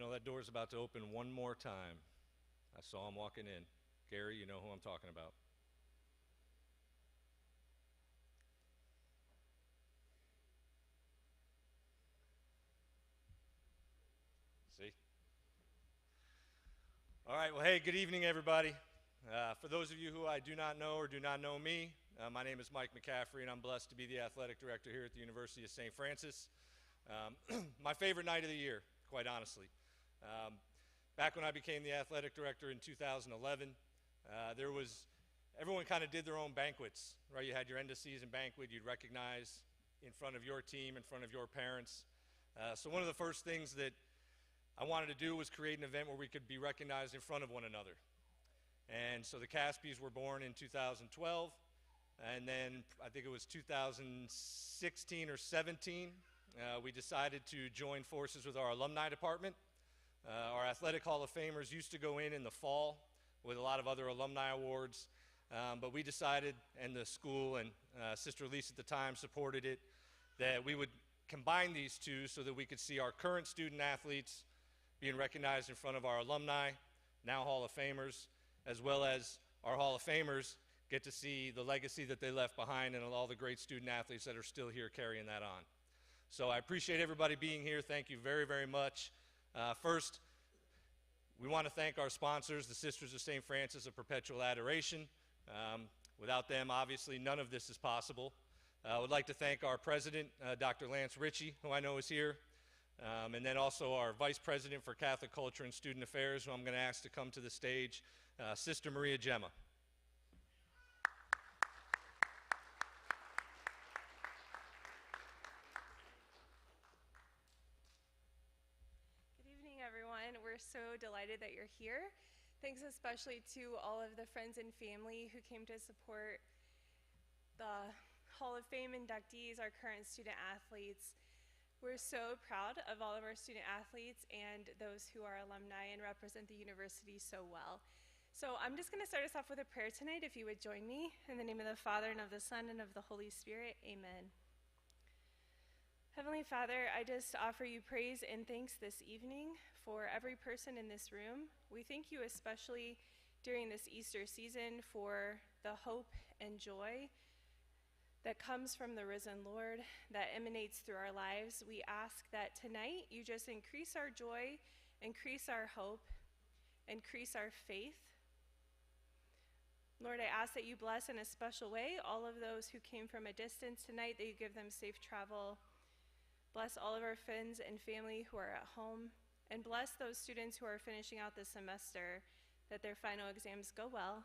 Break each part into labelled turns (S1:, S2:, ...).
S1: know that door's about to open one more time. I saw him walking in. Gary, you know who I'm talking about. See? All right, well, hey, good evening, everybody. For those of you who I do not know or do not know me, my name is Mike McCaffrey, and I'm blessed to be the athletic director here at the University of St. Francis. My favorite night of the year, quite honestly. Back when I became the athletic director in 2011, everyone kind of did their own banquets, right? You had your end of season banquet, you'd recognize in front of your team, in front of your parents. So one of the first things that I wanted to do was create an event where we could be recognized in front of one another. And so the CASPYs were born in 2012, and then I think it was 2016 or 17, we decided to join forces with our alumni department. Our athletic Hall of Famers used to go in the fall with a lot of other alumni awards, but we decided, and the school and Sister Lisa at the time supported it, that we would combine these two so that we could see our current student athletes being recognized in front of our alumni, now Hall of Famers, as well as our Hall of Famers get to see the legacy that they left behind and all the great student athletes that are still here carrying that on. So I appreciate everybody being here. Thank you very, very much. First, we want to thank our sponsors, the Sisters of St. Francis of Perpetual Adoration. Without them, obviously, none of this is possible. I would like to thank our president, Dr. Lance Ritchie, who I know is here, and then also our vice president for Catholic Culture and Student Affairs, who I'm going to ask to come to the stage, Sister Maria Gemma.
S2: We're so delighted that you're here. Thanks especially to all of the friends and family who came to support the Hall of Fame inductees, our current student athletes. We're so proud of all of our student athletes and those who are alumni and represent the university so well. So I'm just going to start us off with a prayer tonight, if you would join me. In the name of the Father, and of the Son, and of the Holy Spirit, amen. Heavenly Father, I just offer you praise and thanks this evening for every person in this room. We thank you especially during this Easter season for the hope and joy that comes from the risen Lord, that emanates through our lives. We ask that tonight you just increase our joy, increase our hope, increase our faith. Lord, I ask that you bless in a special way all of those who came from a distance tonight, that you give them safe travel. Bless all of our friends and family who are at home, and bless those students who are finishing out this semester, that their final exams go well.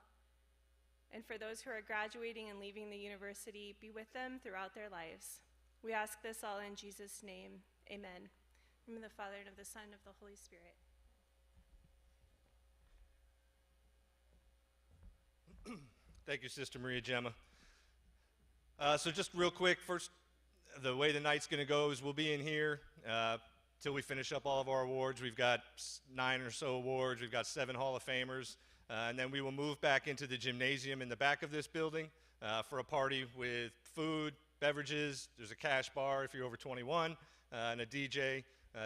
S2: And for those who are graduating and leaving the university, be with them throughout their lives. We ask this all in Jesus' name, amen. In the name of the Father, and of the Son, and of the Holy Spirit.
S1: Thank you, Sister Maria Gemma. So just real quick, first, the way the night's going to go is we'll be in here till we finish up all of our awards. We've got 9 or so awards. We've got 7 Hall of Famers. And then we will move back into the gymnasium in the back of this building for a party with food, beverages. There's a cash bar if you're over 21, and a DJ.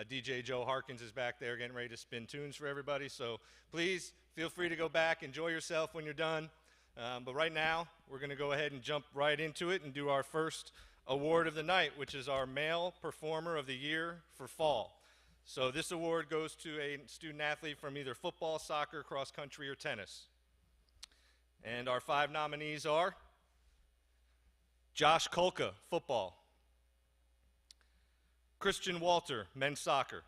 S1: DJ Joe Harkins is back there getting ready to spin tunes for everybody. So please feel free to go back, enjoy yourself when you're done. But right now, we're going to go ahead and jump right into it and do our first award of the night, which is our Male Performer of the Year for fall. So this award goes to a student athlete from either football, soccer, cross country, or tennis. And our 5 nominees are Josh Kolka, football; Christian Walter, men's soccer;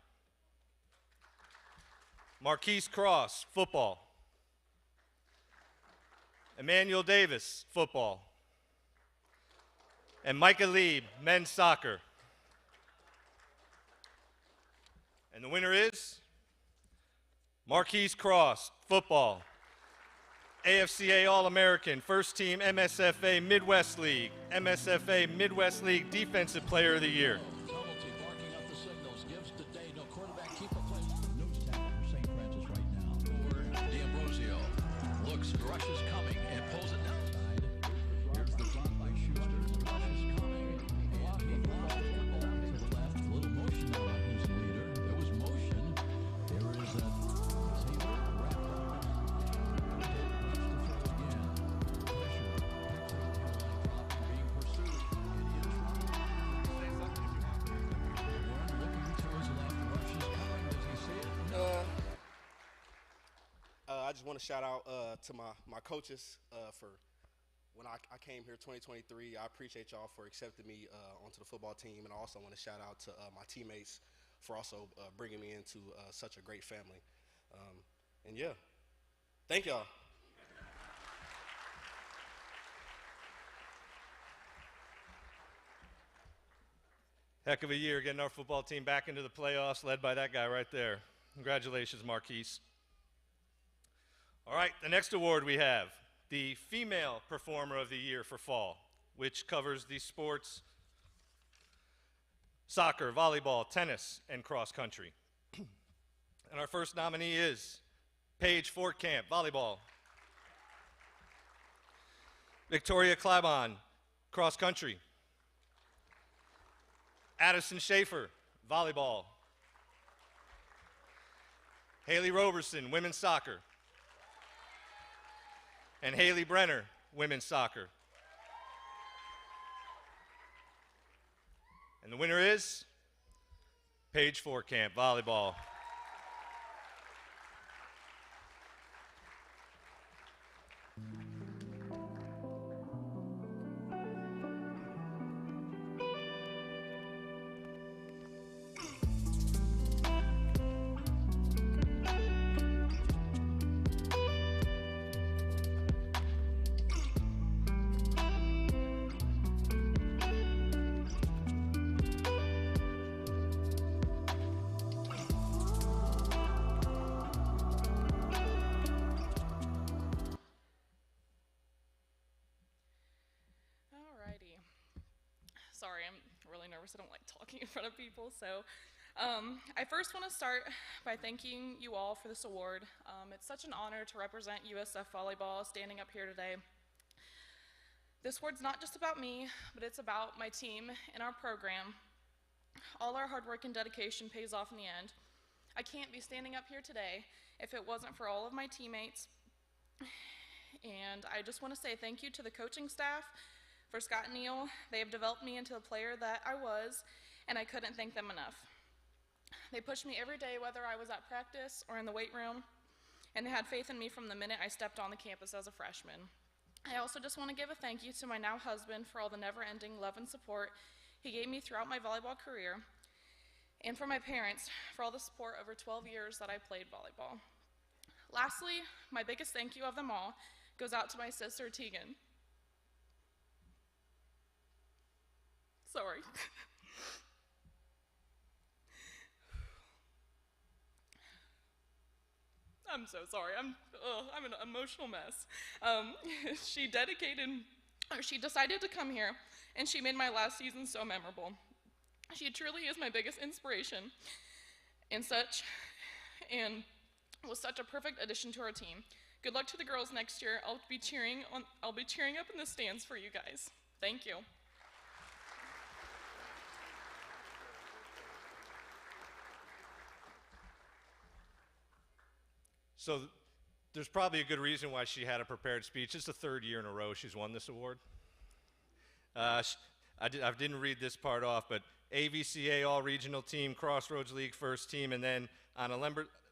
S1: Marquise Cross, football; Emmanuel Davis, football; and Micah Lieb, men's soccer. And the winner is Marquise Cross, football. AFCA All-American, first team MSFA Midwest League, MSFA Midwest League Defensive Player of the Year.
S3: I just want to shout out to my coaches for when I came here 2023. I appreciate y'all for accepting me onto the football team, and I also want to shout out to my teammates for also bringing me into such a great family. And yeah, thank y'all.
S1: Heck of a year getting our football team back into the playoffs, led by that guy right there. Congratulations, Marquise. All right, the next award we have, the Female Performer of the Year for fall, which covers the sports soccer, volleyball, tennis, and cross country. And our first nominee is Paige Fortcamp, volleyball. Victoria Klabon, cross country. Addison Schaefer, volleyball. Haley Roberson, women's soccer. And Haley Brenner, women's soccer. And the winner is Paige Fortcamp, volleyball.
S4: Alrighty. Sorry, I'm really nervous. I don't like talking in front of people. So I first want to start by thanking you all for this award. It's such an honor to represent USF Volleyball standing up here today. This award's not just about me, but it's about my team and our program. All our hard work and dedication pays off in the end. I can't be standing up here today if it wasn't for all of my teammates. And I just want to say thank you to the coaching staff, for Scott and Neil. They have developed me into the player that I was, and I couldn't thank them enough. They pushed me every day, whether I was at practice or in the weight room, and they had faith in me from the minute I stepped on the campus as a freshman. I also just want to give a thank you to my now husband for all the never-ending love and support he gave me throughout my volleyball career, and for my parents for all the support over 12 years that I played volleyball. Lastly, my biggest thank you of them all goes out to my sister, Tegan. Sorry. I'm so sorry. I'm an emotional mess. She decided to come here, and she made my last season so memorable. She truly is my biggest inspiration and was such a perfect addition to our team. Good luck to the girls next year. I'll be cheering up in the stands for you guys. Thank you.
S1: So there's probably a good reason why she had a prepared speech. It's the third year in a row she's won this award. I didn't read this part off, but AVCA All-Regional Team, Crossroads League First Team, and then on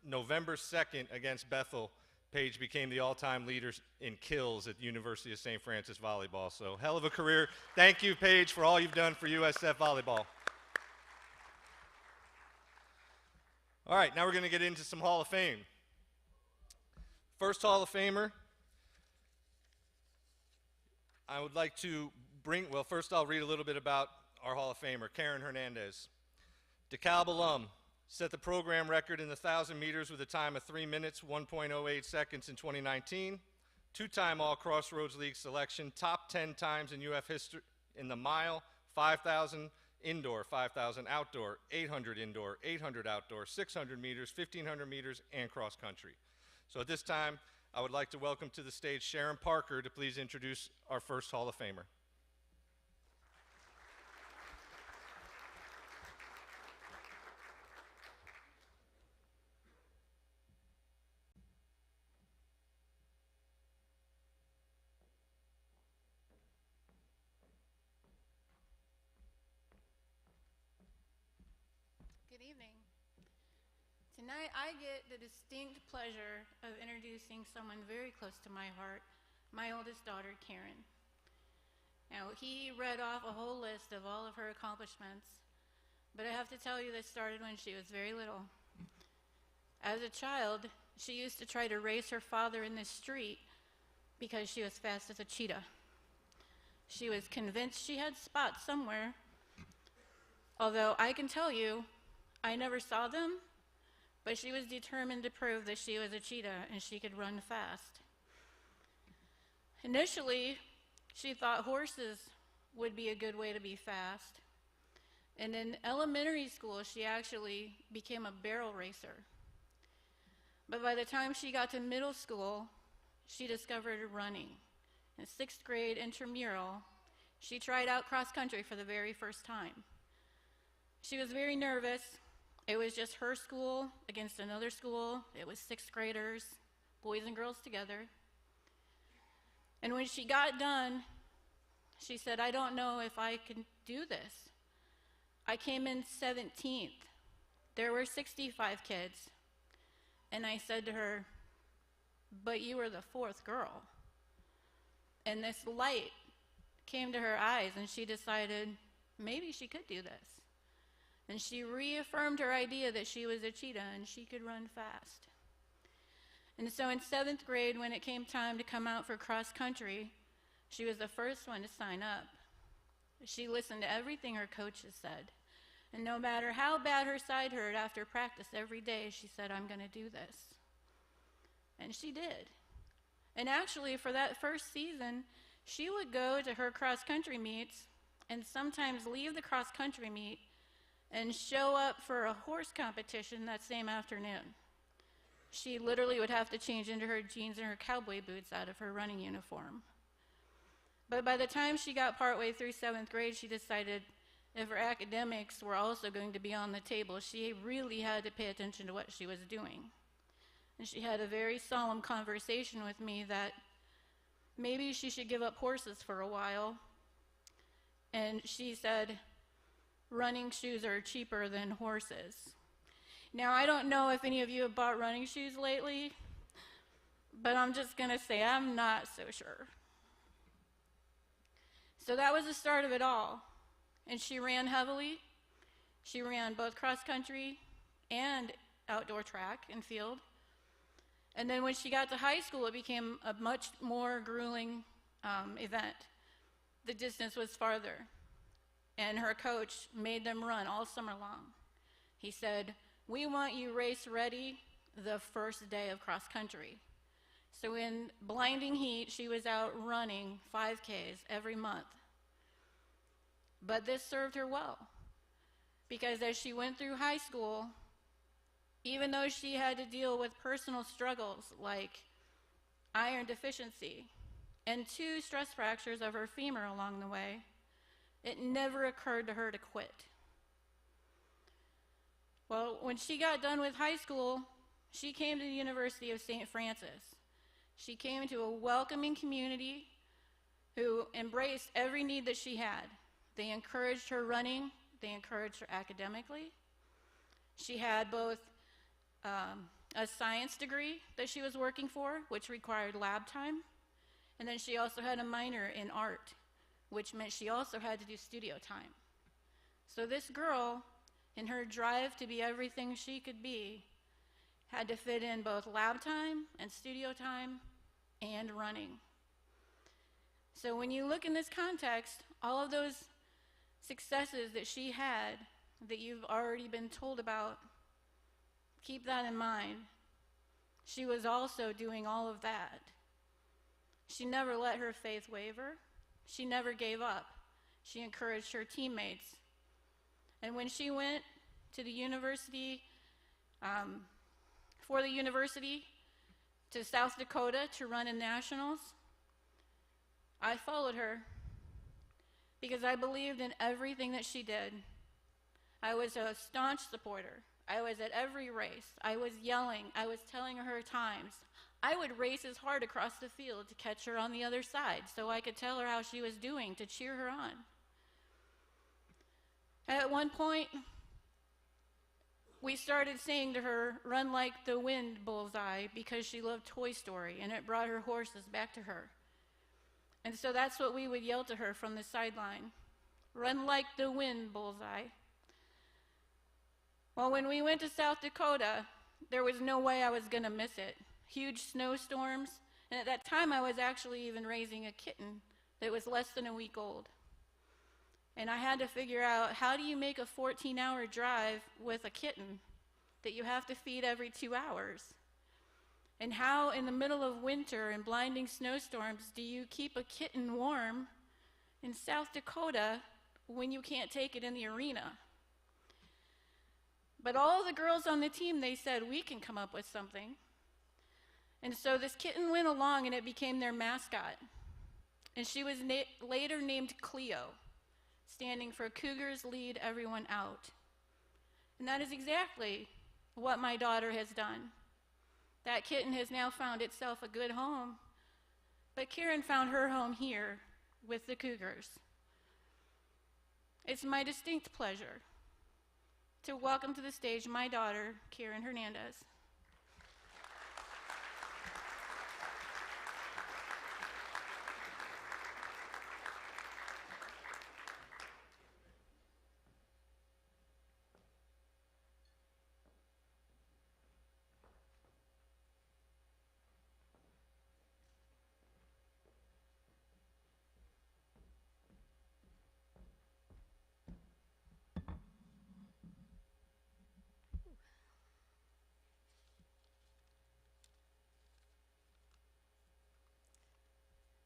S1: November 2nd against Bethel, Paige became the all-time leader in kills at the University of St. Francis Volleyball. So hell of a career. Thank you, Paige, for all you've done for USF Volleyball. All right, now we're going to get into some Hall of Fame. First Hall of Famer, I would like to first I'll read a little bit about our Hall of Famer, Karen Hernandez. DeKalb alum, set the program record in the 1,000 meters with a time of 3 minutes, 1.08 seconds in 2019. Two-time All-Crossroads League selection, top 10 times in UF history in the mile, 5,000 indoor, 5,000 outdoor, 800 indoor, 800 outdoor, 600 meters, 1,500 meters, and cross country. So at this time, I would like to welcome to the stage Sharon Parker to please introduce our first Hall of Famer.
S5: Good evening. Tonight, I get the distinct pleasure of introducing someone very close to my heart, my oldest daughter, Karen. Now, he read off a whole list of all of her accomplishments, but I have to tell you this started when she was very little. As a child, she used to try to race her father in the street because she was fast as a cheetah. She was convinced she had spots somewhere, although I can tell you, I never saw them, but she was determined to prove that she was a cheetah and she could run fast. Initially, she thought horses would be a good way to be fast. And in elementary school, she actually became a barrel racer. But by the time she got to middle school, she discovered running. In 6th grade intramural, she tried out cross country for the very first time. She was very nervous. It was just her school against another school. It was 6th graders, boys and girls together. And when she got done, she said, "I don't know if I can do this." I came in 17th. There were 65 kids. And I said to her, "But you were the 4th girl." And this light came to her eyes, and she decided maybe she could do this. And she reaffirmed her idea that she was a cheetah and she could run fast. And so in 7th grade, when it came time to come out for cross country, she was the first one to sign up. She listened to everything her coaches said. And no matter how bad her side hurt after practice every day, she said, "I'm going to do this." And she did. And actually, for that first season, she would go to her cross-country meets and sometimes leave the cross-country meet and show up for a horse competition that same afternoon. She literally would have to change into her jeans and her cowboy boots out of her running uniform. But by the time she got partway through 7th grade, she decided if her academics were also going to be on the table, she really had to pay attention to what she was doing. And she had a very solemn conversation with me that maybe she should give up horses for a while. And she said, "Running shoes are cheaper than horses." Now, I don't know if any of you have bought running shoes lately, but I'm just going to say I'm not so sure. So that was the start of it all. And she ran heavily. She ran both cross country and outdoor track and field. And then when she got to high school, it became a much more grueling event. The distance was farther. And her coach made them run all summer long. He said, "We want you race ready the first day of cross country." So in blinding heat, she was out running 5Ks every month. But this served her well, because as she went through high school, even though she had to deal with personal struggles like iron deficiency and 2 stress fractures of her femur along the way, it never occurred to her to quit. Well, when she got done with high school, she came to the University of St. Francis. She came to a welcoming community who embraced every need that she had. They encouraged her running. They encouraged her academically. She had both a science degree that she was working for, which required lab time, and then she also had a minor in art, which meant she also had to do studio time. So this girl, in her drive to be everything she could be, had to fit in both lab time and studio time and running. So when you look in this context, all of those successes that she had that you've already been told about, keep that in mind. She was also doing all of that. She never let her faith waver. She never gave up. She encouraged her teammates. And when she went to the university, for the university, to South Dakota to run in nationals, I followed her because I believed in everything that she did. I was a staunch supporter. I was at every race. I was yelling. I was telling her times. I would race as hard across the field to catch her on the other side so I could tell her how she was doing, to cheer her on. At one point, we started saying to her, "Run like the wind, Bullseye," because she loved Toy Story, and it brought her horses back to her. And so that's what we would yell to her from the sideline. "Run like the wind, Bullseye." Well, when we went to South Dakota, there was no way I was going to miss it. Huge snowstorms, and at that time I was actually even raising a kitten that was less than a week old. And I had to figure out, how do you make a 14-hour drive with a kitten that you have to feed every 2 hours? And how, in the middle of winter and blinding snowstorms, do you keep a kitten warm in South Dakota when you can't take it in the arena? But all the girls on the team, they said, "We can come up with something." And so this kitten went along, and it became their mascot. And she was later named Cleo, standing for Cougars Lead Everyone Out. And that is exactly what my daughter has done. That kitten has now found itself a good home, but Karen found her home here with the Cougars. It's my distinct pleasure to welcome to the stage my daughter, Karen Hernandez.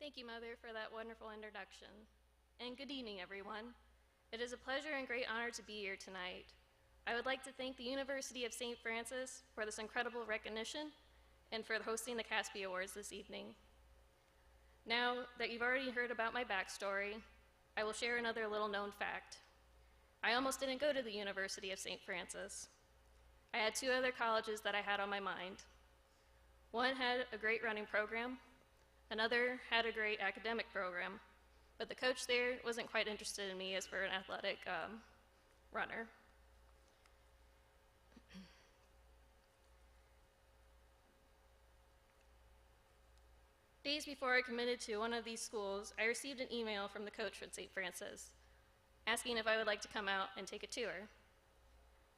S6: Thank you, Mother, for that wonderful introduction. And good evening, everyone. It is a pleasure and great honor to be here tonight. I would like to thank the University of St. Francis for this incredible recognition and for hosting the CASPY Awards this evening. Now that you've already heard about my backstory, I will share another little-known fact. I almost didn't go to the University of St. Francis. I had two other colleges that I had on my mind. One had a great running program. Another had a great academic program, but the coach there wasn't quite interested in me as for an athletic runner. Days before I committed to one of these schools, I received an email from the coach at St. Francis asking if I would like to come out and take a tour.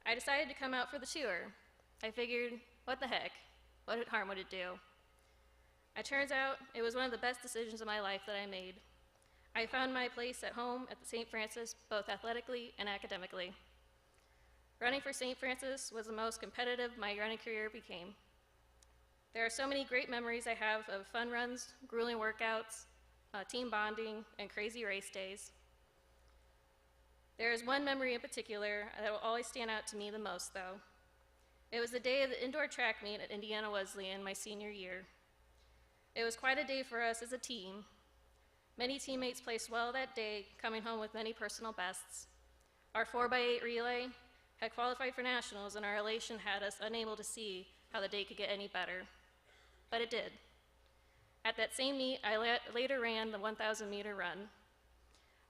S6: I decided to come out for the tour. I figured, what the heck? What harm would it do? It turns out it was one of the best decisions of my life that I made. I found my place at home at the St. Francis, both athletically and academically. Running for St. Francis was the most competitive my running career became. There are so many great memories I have of fun runs, grueling workouts, team bonding, and crazy race days. There is one memory in particular that will always stand out to me the most, though. It was the day of the indoor track meet at Indiana Wesleyan my senior year. It was quite a day for us as a team. Many teammates placed well that day, coming home with many personal bests. Our 4x8 relay had qualified for nationals, and our elation had us unable to see how the day could get any better. But it did. At that same meet, I later ran the 1,000-meter run.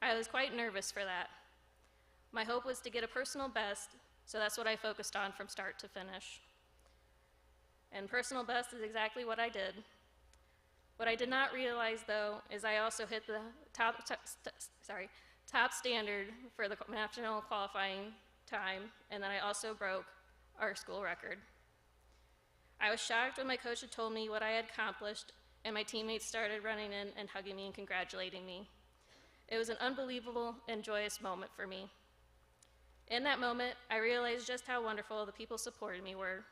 S6: I was quite nervous for that. My hope was to get a personal best, so that's what I focused on from start to finish. And personal best is exactly what I did. What I did not realize, though, is I also hit the top standard for the national qualifying time, and then I also broke our school record. I was shocked when my coach had told me what I had accomplished, and my teammates started running in and hugging me and congratulating me. It was an unbelievable and joyous moment for me. In that moment, I realized just how wonderful the people supporting me were.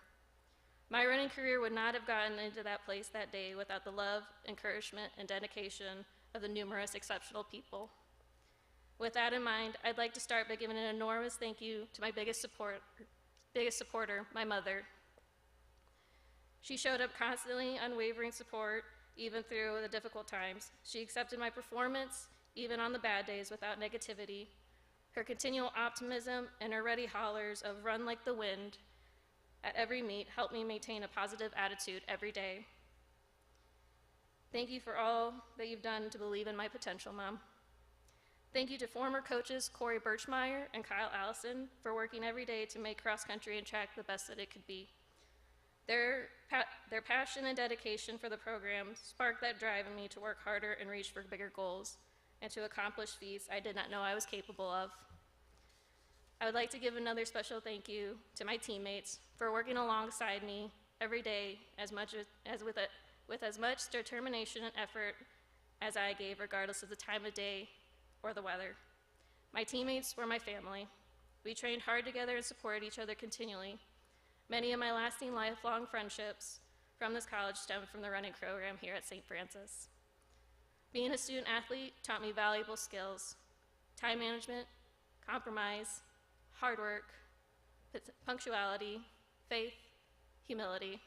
S6: My running career would not have gotten into that place that day without the love, encouragement, and dedication of the numerous exceptional people. With that in mind, I'd like to start by giving an enormous thank you to my biggest supporter, my mother. She showed up constantly, unwavering support, even through the difficult times. She accepted my performance, even on the bad days, without negativity. Her continual optimism and her ready hollers of "run like the wind" at every meet helped me maintain a positive attitude every day. Thank you for all that you've done to believe in my potential, Mom. Thank you to former coaches Corey Birchmeyer and Kyle Allison for working every day to make cross country and track the best that it could be. Their passion and dedication for the program sparked that drive in me to work harder and reach for bigger goals and to accomplish feats I did not know I was capable of. I would like to give another special thank you to my teammates for working alongside me every day with as much determination and effort as I gave, regardless of the time of day or the weather. My teammates were my family. We trained hard together and supported each other continually. Many of my lasting lifelong friendships from this college stemmed from the running program here at St. Francis. Being a student athlete taught me valuable skills: time management, compromise, hard work, punctuality, faith, humility.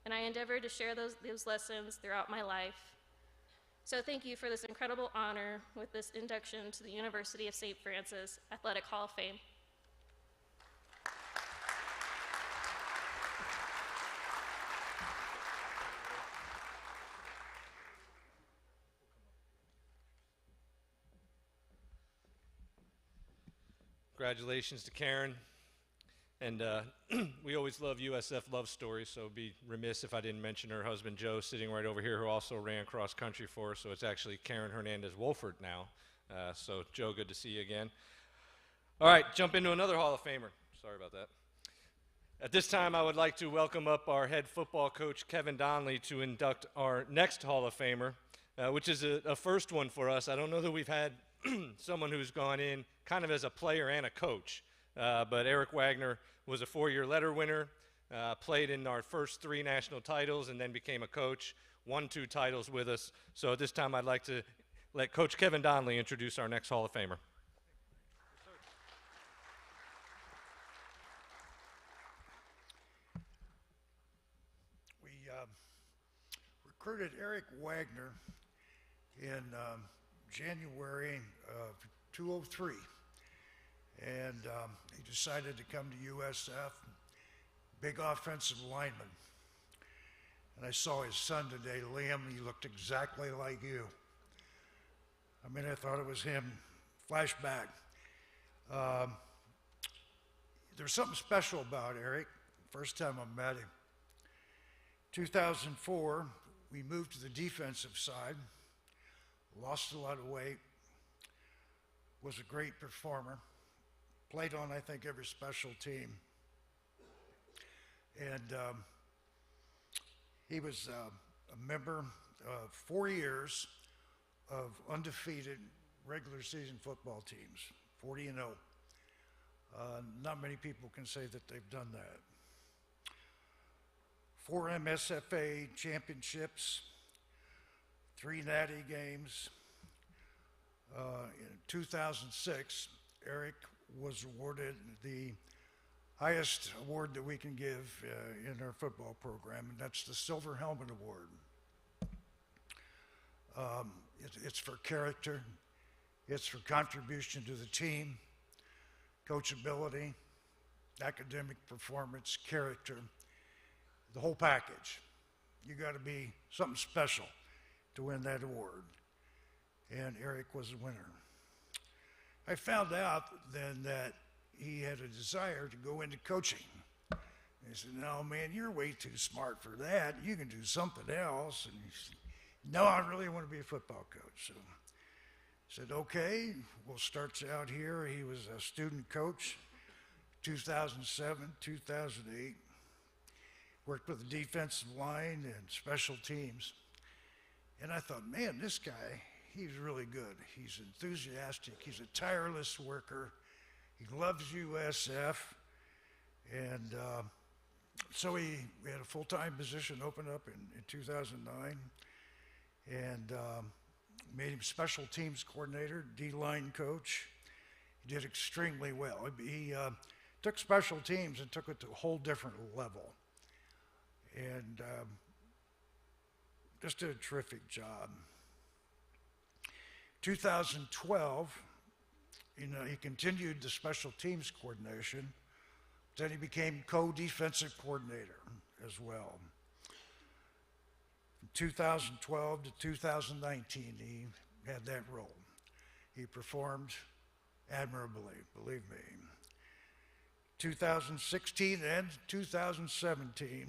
S6: And I endeavored to share those lessons throughout my life. So thank you for this incredible honor with this induction to the University of St. Francis Athletic Hall of Fame.
S1: Congratulations to Karen. And we always love USF love stories, so it'd be remiss if I didn't mention her husband Joe, sitting right over here, who also ran cross country for us. So it's actually Karen Hernandez-Wolford now. So Joe, good to see you again. All right, jump into another Hall of Famer. Sorry about that. At this time, I would like to welcome up our head football coach, Kevin Donnelly, to induct our next Hall of Famer, which is a first one for us. I don't know that we've had someone who's gone in kind of as a player and a coach. But Eric Wagner was a 4-year letter winner, played in our first 3 national titles, and then became a coach, won 2 titles with us. So at this time, I'd like to let Coach Kevin Donnelly introduce our next Hall of Famer.
S7: We recruited Eric Wagner in January of 2003. And he decided to come to USF, big offensive lineman. And I saw his son today, Liam. He looked exactly like you. I mean, I thought it was him. Flashback. There's something special about Eric. First time I met him. 2004, we moved to the defensive side. Lost a lot of weight. Was a great performer. Played on, I think, every special team. And he was a member of 4 years of undefeated regular season football teams, 40-0. Not many people can say that they've done that. 4 MSFA championships, 3 Natty games. In 2006, Eric was awarded the highest award that we can give in our football program, and that's the Silver Helmet Award. It's for character, it's for contribution to the team, coachability, academic performance, character, the whole package. You got to be something special to win that award, and Eric was a winner. I found out then that he had a desire to go into coaching. He said, "No, man, you're way too smart for that. You can do something else." And he said, "No, I really want to be a football coach." So I said, "Okay, we'll start you out here." He was a student coach, 2007, 2008. Worked with the defensive line and special teams. And I thought, man, this guy, he's really good. He's enthusiastic. He's a tireless worker. He loves USF. And so we had a full-time position open up in 2009 and made him special teams coordinator, D-line coach. He did extremely well. He took special teams and took it to a whole different level. And just did a terrific job. 2012, he continued the special teams coordination. Then he became co-defensive coordinator as well. From 2012 to 2019, he had that role. He performed admirably, believe me. 2016 and 2017,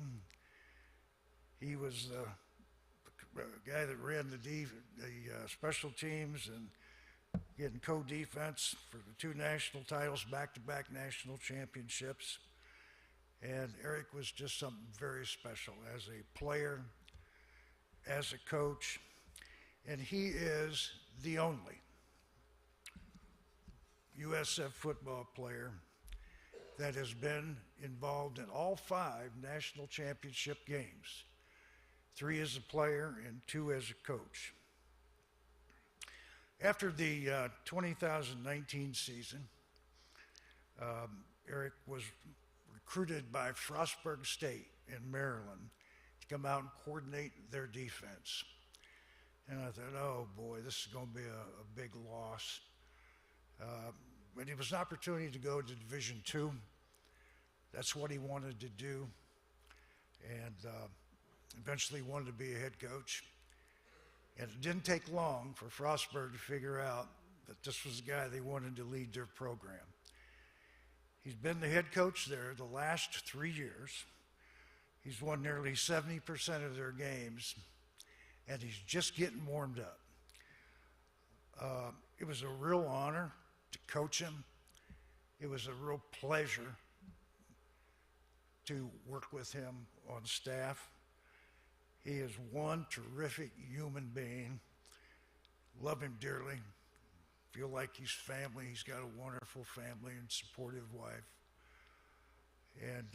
S7: he was the guy that ran the special teams and getting co-defense for the 2 national titles, back-to-back national championships. And Eric was just something very special as a player, as a coach, and he is the only USF football player that has been involved in all 5 national championship games, 3 as a player and 2 as a coach. After the 2019 season, Eric was recruited by Frostburg State in Maryland to come out and coordinate their defense. And I thought, oh boy, this is going to be a big loss. But it was an opportunity to go to Division II. That's what he wanted to do. And eventually wanted to be a head coach. And it didn't take long for Frostburg to figure out that this was the guy they wanted to lead their program. He's been the head coach there the last 3 years. He's won nearly 70% of their games, and he's just getting warmed up. It was a real honor to coach him. It was a real pleasure to work with him on staff. He is one terrific human being. Love him dearly. Feel like he's family. He's got a wonderful family and supportive wife. And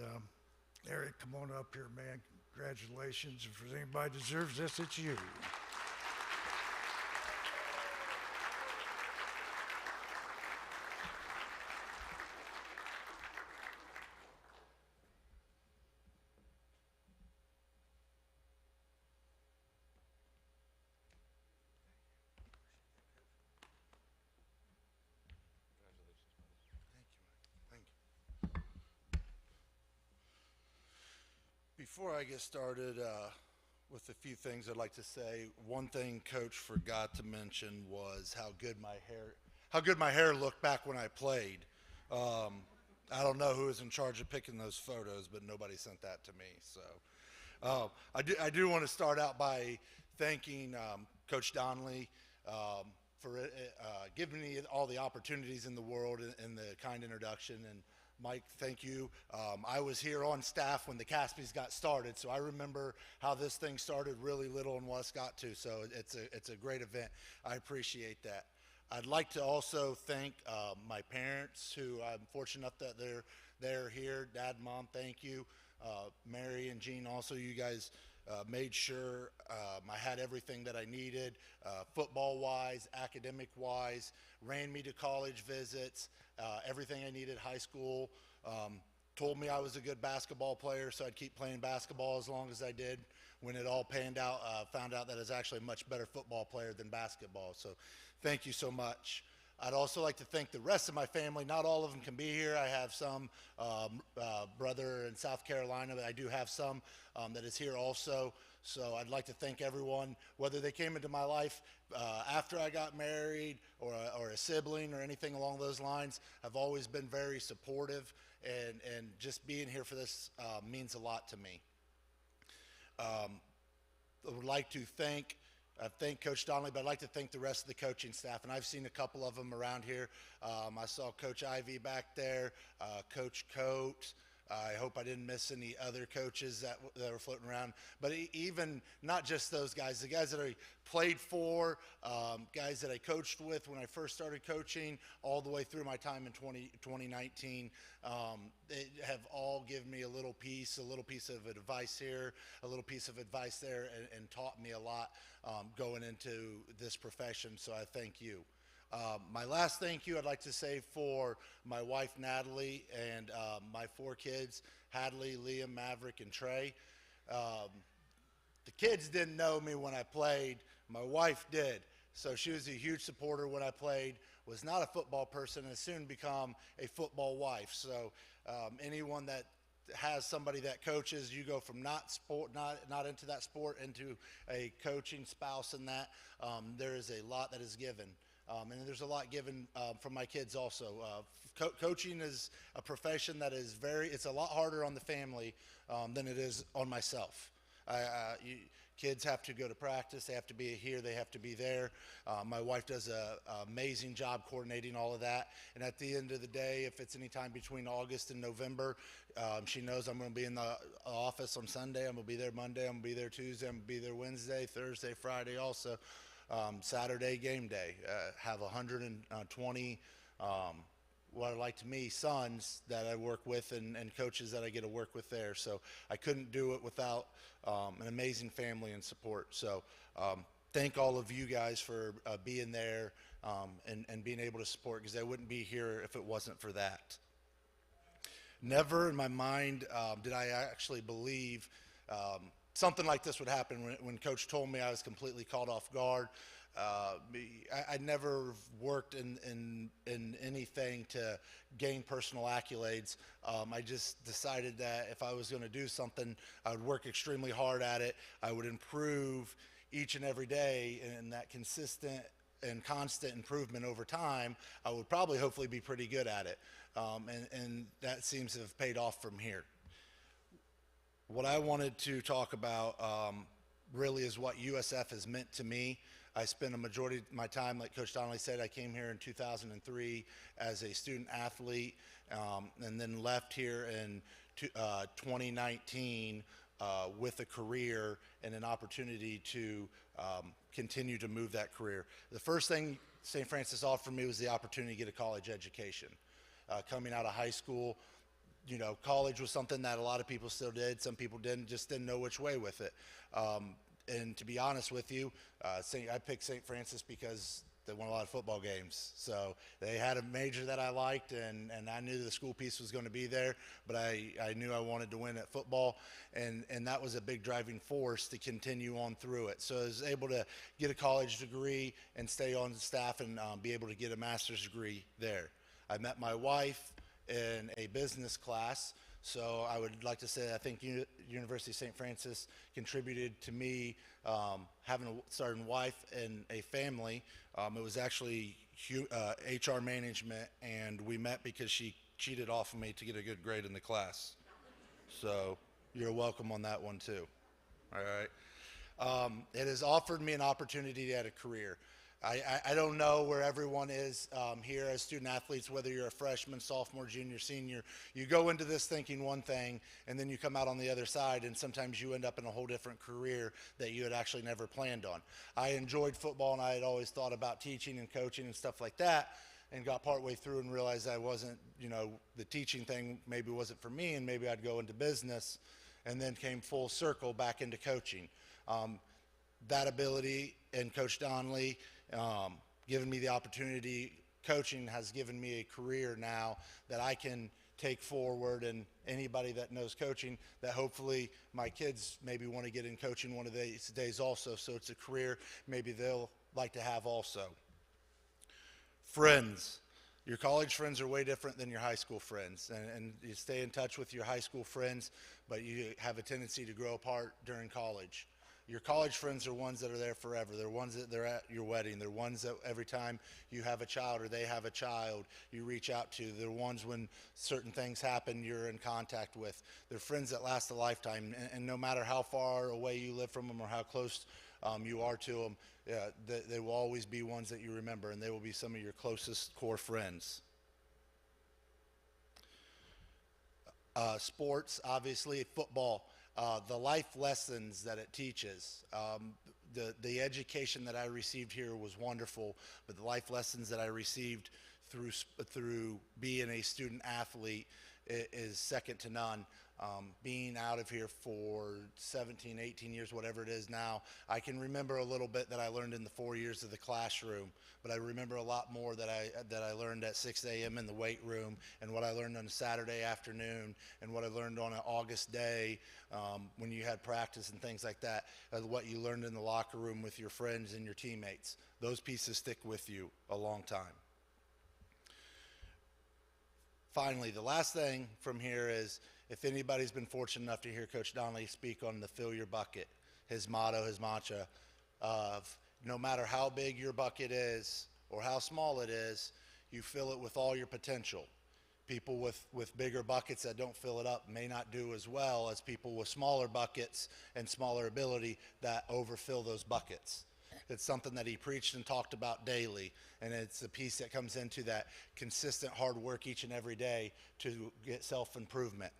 S7: Eric, come on up here, man. Congratulations. If there's anybody who deserves this, it's you.
S8: Before I get started with a few things I'd like to say, one thing Coach forgot to mention was how good my hair looked back when I played. I don't know who was in charge of picking those photos, but nobody sent that to me. So I do want to start out by thanking Coach Donnelly for giving me all the opportunities in the world and the kind introduction. And Mike, thank you. I was here on staff when the CASPYs got started, so I remember how this thing started really little and what it's got to. So it's a great event. I appreciate that. I'd like to also thank my parents, who I'm fortunate enough that they're here. Dad, Mom, thank you. Mary and Jean, also, you guys made sure I had everything that I needed, football-wise, academic-wise, ran me to college visits, everything I needed, high school, told me I was a good basketball player, so I'd keep playing basketball as long as I did. When it all panned out, found out that I was actually a much better football player than basketball, so thank you so much. I'd also like to thank the rest of my family. Not all of them can be here. I have some brother in South Carolina, but I do have some that is here also. So I'd like to thank everyone, whether they came into my life after I got married or a sibling or anything along those lines. I've always been very supportive, and just being here for this means a lot to me. I would like to thank Coach Donnelly, but I'd like to thank the rest of the coaching staff, and I've seen a couple of them around here. I saw Coach Ivy back there, Coach Coates. I hope I didn't miss any other coaches that were floating around. But even not just those guys, the guys that I played for, guys that I coached with when I first started coaching, all the way through my time in 2019, they have all given me a little piece of advice here, a little piece of advice there, and taught me a lot going into this profession. So I thank you. My last thank you I'd like to say for my wife Natalie and my 4 kids, Hadley, Liam, Maverick, and Trey. The kids didn't know me when I played. My wife did. So she was a huge supporter when I played, was not a football person, and has soon become a football wife. So anyone that has somebody that coaches, you go from not into that sport into a coaching spouse, and that there is a lot that is given. And there's a lot given from my kids also. Coaching is a profession that is it's a lot harder on the family than it is on myself. Kids have to go to practice, they have to be here, they have to be there. My wife does an amazing job coordinating all of that. And at the end of the day, if it's any time between August and November, she knows I'm going to be in the office on Sunday, I'm going to be there Monday, I'm going to be there Tuesday, I'm going to be there Wednesday, Thursday, Friday also. Saturday game day, have 120 what I like to me sons that I work with and coaches that I get to work with there. So I couldn't do it without an amazing family and support. So thank all of you guys for being there and being able to support, because I wouldn't be here if it wasn't for that. Never in my mind did I actually believe something like this would happen. When Coach told me, I was completely caught off guard. I never worked in anything to gain personal accolades. I just decided that if I was going to do something, I would work extremely hard at it. I would improve each and every day, and that consistent and constant improvement over time, I would probably hopefully be pretty good at it. And that seems to have paid off from here. What I wanted to talk about really is what USF has meant to me. I spent a majority of my time, like Coach Donnelly said, I came here in 2003 as a student athlete, and then left here in 2019 with a career and an opportunity to continue to move that career. The first thing St. Francis offered me was the opportunity to get a college education. Coming out of high school, you know, college was something that a lot of people still did. Some people just didn't know which way with it. And to be honest with you, I picked St. Francis because they won a lot of football games. So they had a major that I liked, and I knew the school piece was going to be there, but I knew I wanted to win at football, and that was a big driving force to continue on through it. So I was able to get a college degree and stay on staff and be able to get a master's degree there. I met my wife in a business class. So I would like to say that I think University of St. Francis contributed to me having a starting wife and a family. It was actually HR management, and we met because she cheated off of me to get a good grade in the class. So you're welcome on that one too. All right. It has offered me an opportunity at a career. I don't know where everyone is here as student athletes, whether you're a freshman, sophomore, junior, senior. You go into this thinking one thing, and then you come out on the other side, and sometimes you end up in a whole different career that you had actually never planned on. I enjoyed football, and I had always thought about teaching and coaching and stuff like that, and got partway through and realized I wasn't, you know, the teaching thing maybe wasn't for me, and maybe I'd go into business, and then came full circle back into coaching. That ability and Coach Donnelly given me the opportunity. Coaching has given me a career now that I can take forward, and anybody that knows coaching, that hopefully my kids maybe want to get in coaching one of these days also, so it's a career maybe they'll like to have also. Friends. Your college friends are way different than your high school friends, and you stay in touch with your high school friends, but you have a tendency to grow apart during college. Your college friends are ones that are there forever. They're ones that they're at your wedding. They're ones that every time you have a child or they have a child, you reach out to. They're ones when certain things happen you're in contact with. They're friends that last a lifetime, and no matter how far away you live from them or how close you are to them, they will always be ones that you remember, and they will be some of your closest core friends. Sports, obviously, football. The life lessons that it teaches, the education that I received here was wonderful, but the life lessons that I received through being a student athlete is second to none. Being out of here for 17, 18 years, whatever it is now, I can remember a little bit that I learned in the 4 years of the classroom, but I remember a lot more that I learned at 6 a.m. in the weight room, and what I learned on a Saturday afternoon, and what I learned on an August day when you had practice and things like that, what you learned in the locker room with your friends and your teammates. Those pieces stick with you a long time. Finally, the last thing from here is, if anybody's been fortunate enough to hear Coach Donnelly speak on the fill your bucket, his motto, his mantra of no matter how big your bucket is or how small it is, you fill it with all your potential. People with bigger buckets that don't fill it up may not do as well as people with smaller buckets and smaller ability that overfill those buckets. It's something that he preached and talked about daily, and it's a piece that comes into that consistent hard work each and every day to get self-improvement.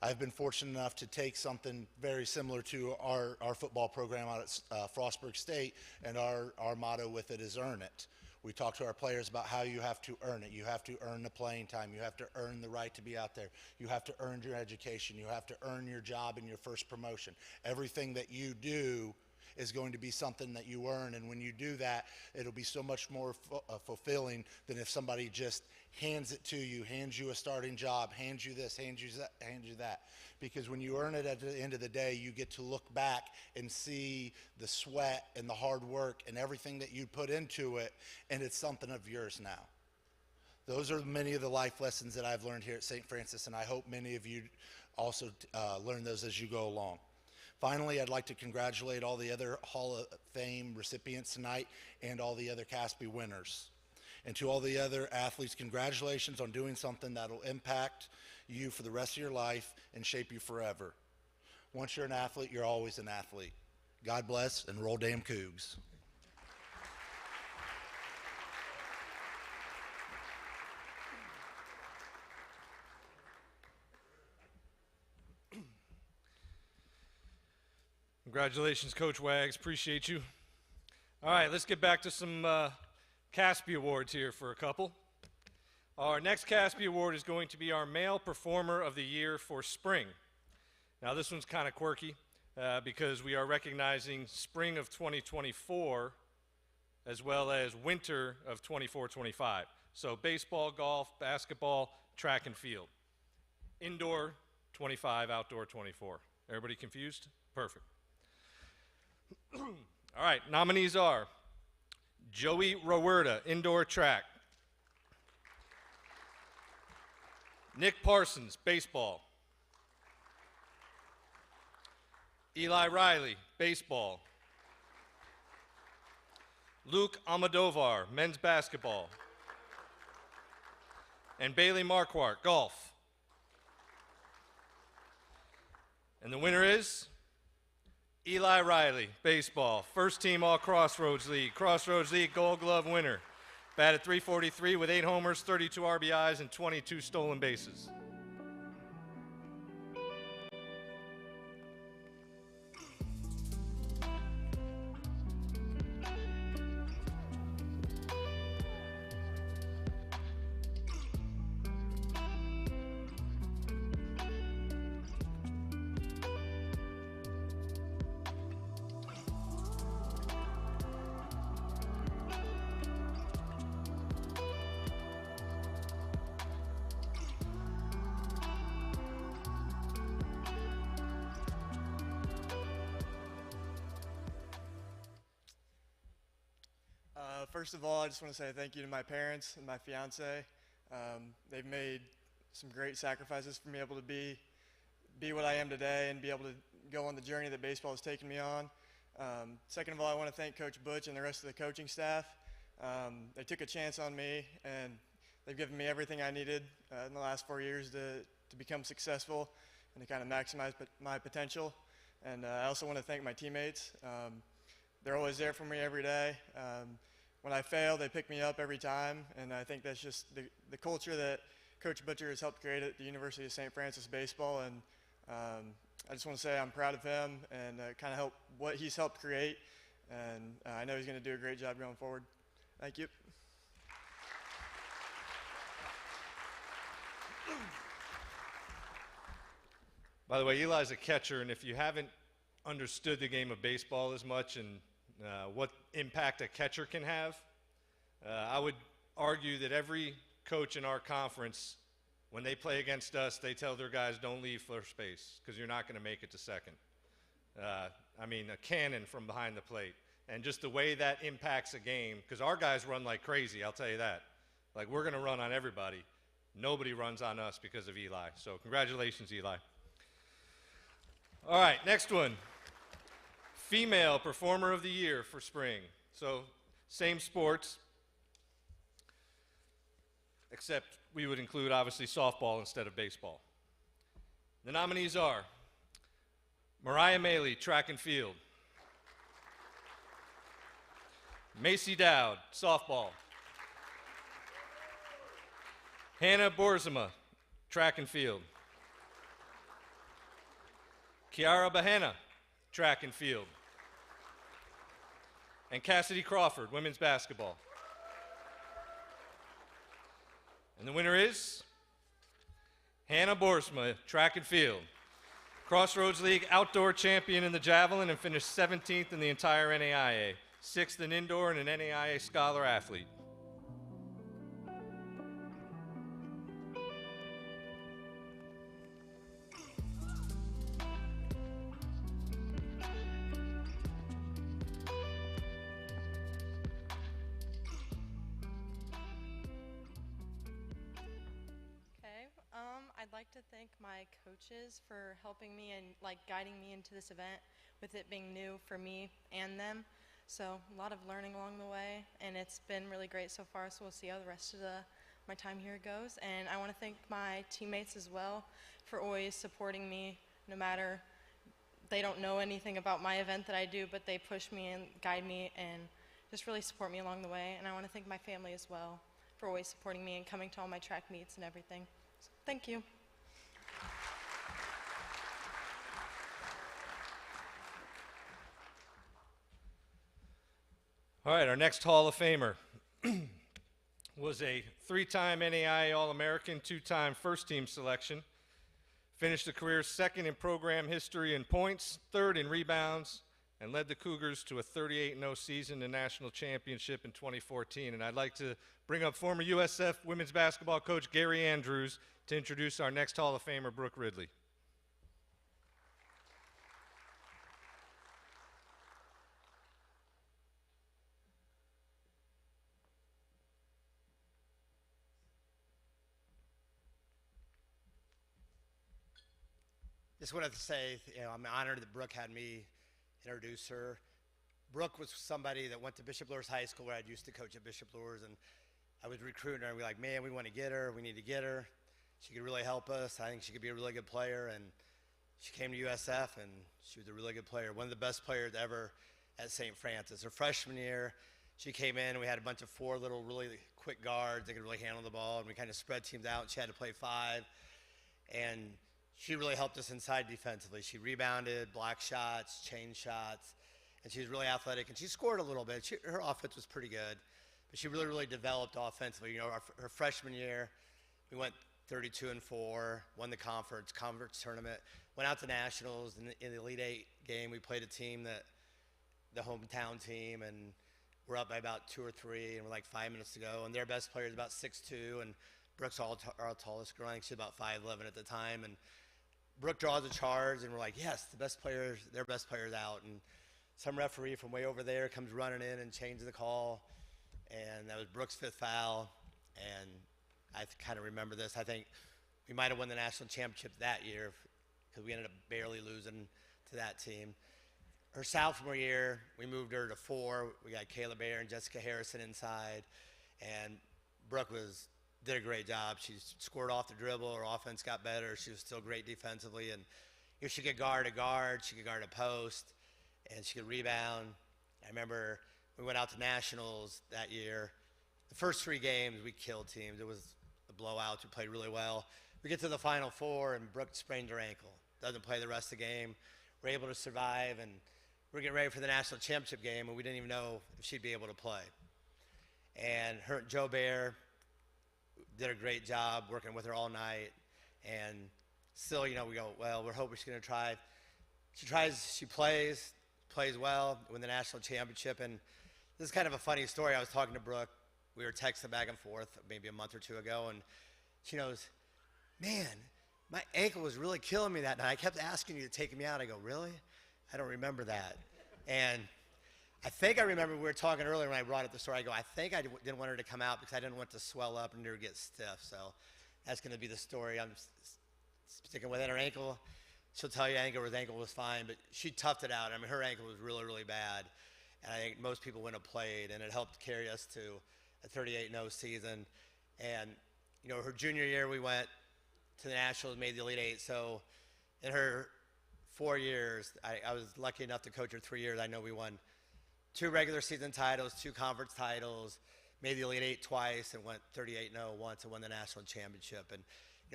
S8: I've been fortunate enough to take something very similar to our football program out at Frostburg State, and our motto with it is earn it. We talk to our players about how you have to earn it. You have to earn the playing time. You have to earn the right to be out there. You have to earn your education. You have to earn your job and your first promotion. Everything that you do is going to be something that you earn, and when you do that, it'll be so much more fulfilling than if somebody just hands it to you, hands you a starting job, hands you this, hands you that. Because when you earn it at the end of the day, you get to look back and see the sweat and the hard work and everything that you put into it, and it's something of yours now. Those are many of the life lessons that I've learned here at St. Francis, and I hope many of you also learn those as you go along. Finally, I'd like to congratulate all the other Hall of Fame recipients tonight and all the other CASPY winners. And to all the other athletes, congratulations on doing something that'll impact you for the rest of your life and shape you forever. Once you're an athlete, you're always an athlete. God bless, and roll damn Cougs.
S1: Congratulations, Coach Wags. Appreciate you. All right, let's get back to some CASPY Awards here for a couple. Our next CASPY Award is going to be our Male Performer of the Year for Spring. Now, this one's kind of quirky because we are recognizing spring of 2024 as well as winter of 24-25. So baseball, golf, basketball, track and field. Indoor, 25, outdoor, 24. Everybody confused? Perfect. All right, nominees are Joey Rowerda, indoor track. Nick Parsons, baseball. Eli Riley, baseball. Luke Almodovar, men's basketball. And Bailey Marquardt, golf. And the winner is Eli Riley, baseball. First team All-Crossroads League. Crossroads League Gold Glove winner. Batted .343 with 8 homers, 32 RBIs, and 22 stolen bases.
S9: First of all, I just want to say thank you to my parents and my fiance. They've made some great sacrifices for me able to be what I am today and be able to go on the journey that baseball has taken me on. Second of all, I want to thank Coach Butch and the rest of the coaching staff. They took a chance on me, and they've given me everything I needed in the last 4 years to become successful and to kind of maximize my potential. And I also want to thank my teammates. They're always there for me every day. When I fail, they pick me up every time, and I think that's just the culture that Coach Butcher has helped create at the University of St. Francis baseball, and I just want to say I'm proud of him and kind of what he's helped create, and I know he's going to do a great job going forward. Thank you.
S1: By the way, Eli's a catcher, and if you haven't understood the game of baseball as much and what impact a catcher can have, I would argue that every coach in our conference, when they play against us, they tell their guys don't leave first base because you're not going to make it to second. I mean, a cannon from behind the plate. And just the way that impacts a game, because our guys run like crazy, I'll tell you that. Like, we're going to run on everybody. Nobody runs on us because of Eli. So congratulations, Eli. All right, next one. Female Performer of the Year for spring. So same sports. except we would include, obviously, softball instead of baseball. The nominees are Mariah Maley, track and field. Macy Dowd, softball. Hannah Borzema, track and field. Kiara Bahena, track and field. And Cassidy Crawford, women's basketball. And the winner is Hannah Borzema, track and field. Crossroads League outdoor champion in the javelin and finished 17th in the entire NAIA, 6th in indoor and an NAIA scholar athlete.
S10: I'd like to thank my coaches for helping me and guiding me into this event with it being new for me and them. So a lot of learning along the way, and it's been really great so far, so we'll see how the rest of my time here goes. And I want to thank my teammates as well for always supporting me, no matter they don't know anything about my event that I do, but they push me and guide me and just really support me along the way. And I want to thank my family as well for always supporting me and coming to all my track meets and everything. So, thank you.
S1: All right, our next Hall of Famer was a 3-time NAIA All-American, 2-time first-team selection. Finished the career 2nd in program history in points, 3rd in rebounds, and led the Cougars to a 38-0 season and national championship in 2014. And I'd like to bring up former USF women's basketball coach Gary Andrews to introduce our next Hall of Famer, Brooke Ridley.
S11: Just wanted to say, I'm honored that Brooke had me introduce her. Brooke was somebody that went to Bishop Luers High School, where I used to coach at Bishop Luers, and I was recruiting her, and we were like, man, we want to get her, we need to get her. She could really help us. I think she could be a really good player, and she came to USF, and she was a really good player, one of the best players ever at St. Francis. Her freshman year, she came in, and we had a bunch of 4 little really quick guards that could really handle the ball, and we kind of spread teams out, and she had to play 5, and she really helped us inside defensively. She rebounded, blocked shots, changed shots, and she was really athletic, and she scored a little bit. Her offense was pretty good, but she really developed offensively. Her freshman year, we went 32-4, won the conference tournament, went out to nationals. In the Elite Eight game, we played a team the hometown team, and we're up by about 2 or 3, and we're like 5 minutes to go, and their best player is about 6'2", and Brooke's our tallest girl. I think she's about 5'11" at the time, and Brooke draws a charge, and we're like, yes, their best player's out. And some referee from way over there comes running in and changes the call, and that was Brooke's 5th foul. And I kind of remember this. I think we might have won the national championship that year because we ended up barely losing to that team. Her sophomore year, we moved her to 4. We got Kayla Bayer and Jessica Harrison inside, and Brooke did a great job. She scored off the dribble. Her offense got better. She was still great defensively. And she could guard a guard. She could guard a post. And she could rebound. I remember we went out to nationals that year. The first 3 games, we killed teams. It was a blowout. We played really well. We get to the Final 4, and Brooke sprained her ankle. Doesn't play the rest of the game. We're able to survive, and we're getting ready for the national championship game, and we didn't even know if she'd be able to play. And her and Joe Bear did a great job working with her all night, and still, we go, well, we're hoping she's going to try. She plays well, win the national championship, and this is kind of a funny story. I was talking to Brooke. We were texting back and forth maybe a month or 2 ago, and she knows, man, my ankle was really killing me that night. I kept asking you to take me out. I go, really? I don't remember that. And I think I remember we were talking earlier when I brought up the story. I go, I think I didn't want her to come out because I didn't want to swell up and her get stiff. So that's going to be the story. I'm sticking with it. Her ankle, she'll tell you her ankle was fine, but she toughed it out. I mean, her ankle was really bad. And I think most people wouldn't have played, and it helped carry us to a 38-0 season. And her junior year we went to the Nationals, made the Elite Eight. So in her 4 years, I was lucky enough to coach her 3 years. I know we won 2 regular season titles, 2 conference titles, made the Elite Eight twice, and went 38-0 once and won the national championship. And